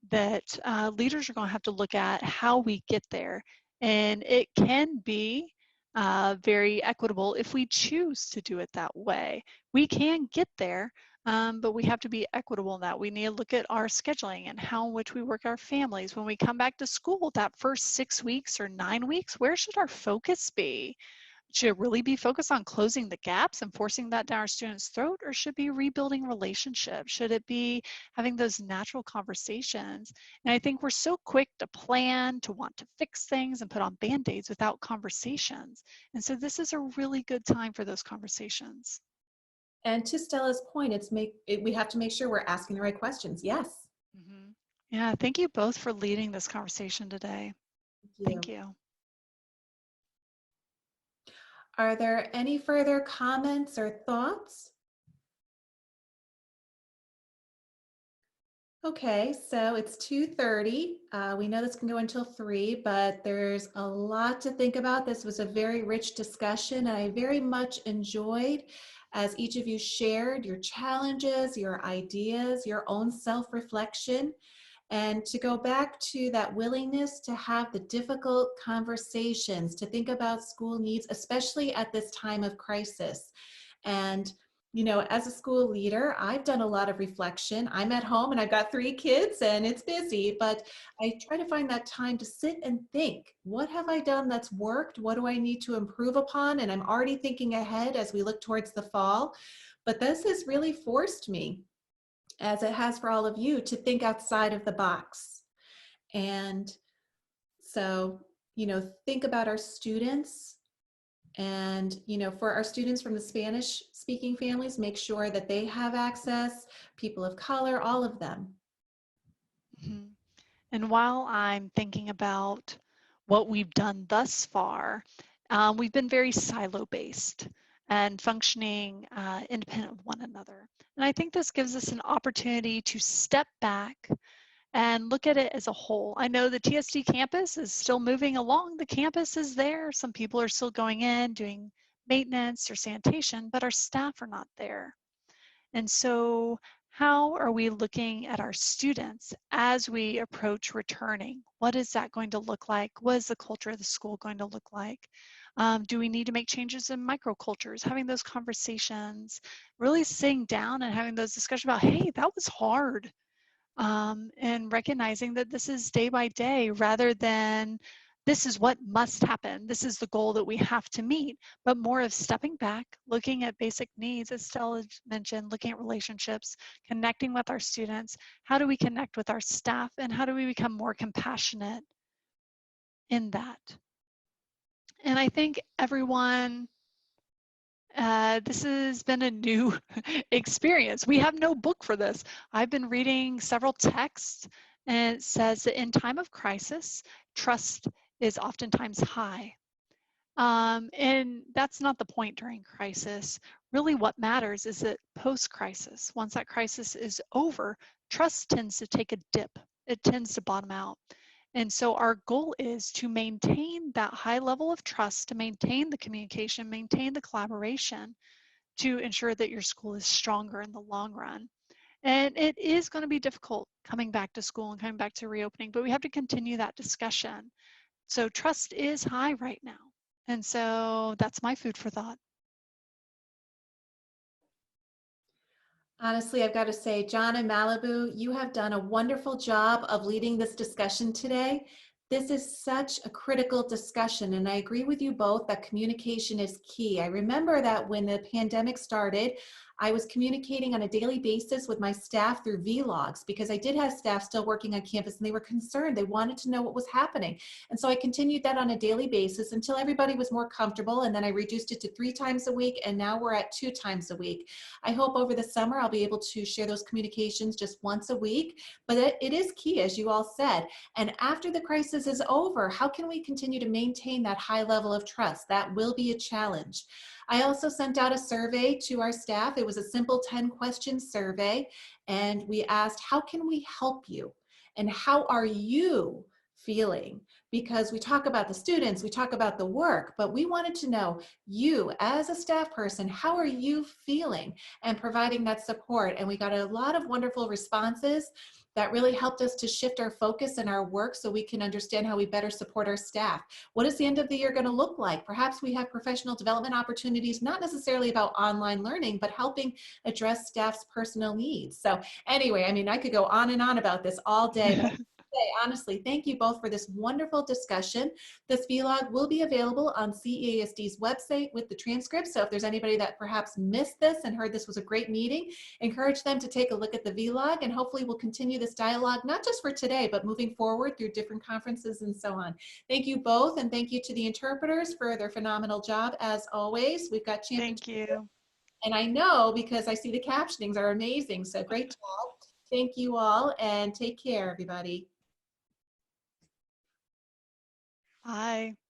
that leaders are going to have to look at how we get there. And it can be very equitable if we choose to do it that way. We can get there, but we have to be equitable in that. We need to look at our scheduling and how in which we work our families. When we come back to school, that first 6 weeks or 9 weeks, where should our focus be? Should it really be focused on closing the gaps and forcing that down our students' throat, or should it be rebuilding relationships? Should it be having those natural conversations? And I think we're so quick to plan, to want to fix things and put on Band-Aids without conversations. And so this is a really good time for those conversations. And to Stella's point, we have to make sure we're asking the right questions. Yes. Mm-hmm. Yeah, thank you both for leading this conversation today. Thank you. Are there any further comments or thoughts? Okay, so it's 2:30. We know this can go until 3, but there's a lot to think about. This was a very rich discussion, and I very much enjoyed as each of you shared your challenges, your ideas, your own self-reflection. And to go back to that willingness to have the difficult conversations, to think about school needs, especially at this time of crisis. And, you know, as a school leader, I've done a lot of reflection. I'm at home and I've got 3 kids and it's busy, but I try to find that time to sit and think, what have I done that's worked? What do I need to improve upon? And I'm already thinking ahead as we look towards the fall. But this has really forced me, as it has for all of you, to think outside of the box. And so, you know, think about our students, and, you know, for our students from the Spanish speaking families, make sure that they have access, people of color, all of them. Mm-hmm. And while I'm thinking about what we've done thus far, we've been very silo-based and functioning independent of one another. And I think this gives us an opportunity to step back and look at it as a whole. I know the TSD campus is still moving along. The campus is there. Some people are still going in, doing maintenance or sanitation, but our staff are not there. And so how are we looking at our students as we approach returning? What is that going to look like? What is the culture of the school going to look like? Do we need to make changes in microcultures? Having those conversations, really sitting down and having those discussions about, hey, that was hard. And recognizing that this is day by day rather than this is what must happen. This is the goal that we have to meet, but more of stepping back, looking at basic needs, as Stella mentioned, looking at relationships, connecting with our students. How do we connect with our staff, and how do we become more compassionate in that? And I think everyone, this has been a new experience. We have no book for this. I've been reading several texts, and it says that in time of crisis, trust is oftentimes high. And that's not the point during crisis. Really what matters is that post-crisis, once that crisis is over, trust tends to take a dip. It tends to bottom out. And so our goal is to maintain that high level of trust, to maintain the communication, maintain the collaboration, to ensure that your school is stronger in the long run. And it is going to be difficult coming back to school and coming back to reopening, but we have to continue that discussion. So trust is high right now. And so that's my food for thought. Honestly, I've got to say, John and Malibu, you have done a wonderful job of leading this discussion today. This is such a critical discussion, and I agree with you both that communication is key. I remember that when the pandemic started, I was communicating on a daily basis with my staff through vlogs, because I did have staff still working on campus and they were concerned. They wanted to know what was happening. And so I continued that on a daily basis until everybody was more comfortable. And then I reduced it to 3 times a week. And now we're at 2 times a week. I hope over the summer I'll be able to share those communications just once a week. But it is key, as you all said. And after the crisis is over, how can we continue to maintain that high level of trust? That will be a challenge. I also sent out a survey to our staff. It was a simple 10-question survey, and we asked, how can we help you? And how are you feeling? Because we talk about the students, we talk about the work, but we wanted to know, you as a staff person, how are you feeling? And providing that support. And we got a lot of wonderful responses that really helped us to shift our focus in our work so we can understand how we better support our staff. What is the end of the year going to look like? Perhaps we have professional development opportunities, not necessarily about online learning, but helping address staff's personal needs. So anyway, I mean, I could go on and on about this all day, but honestly, thank you both for this wonderful discussion. This vlog will be available on CEASD's website with the transcript. So if there's anybody that perhaps missed this and heard this was a great meeting, encourage them to take a look at the vlog, and hopefully we'll continue this dialogue, not just for today, but moving forward through different conferences and so on. Thank you both, and thank you to the interpreters for their phenomenal job as always. We've got champions. Thank you. And I know because I see the captionings are amazing. So great job. Thank you all, and take care, everybody. Bye.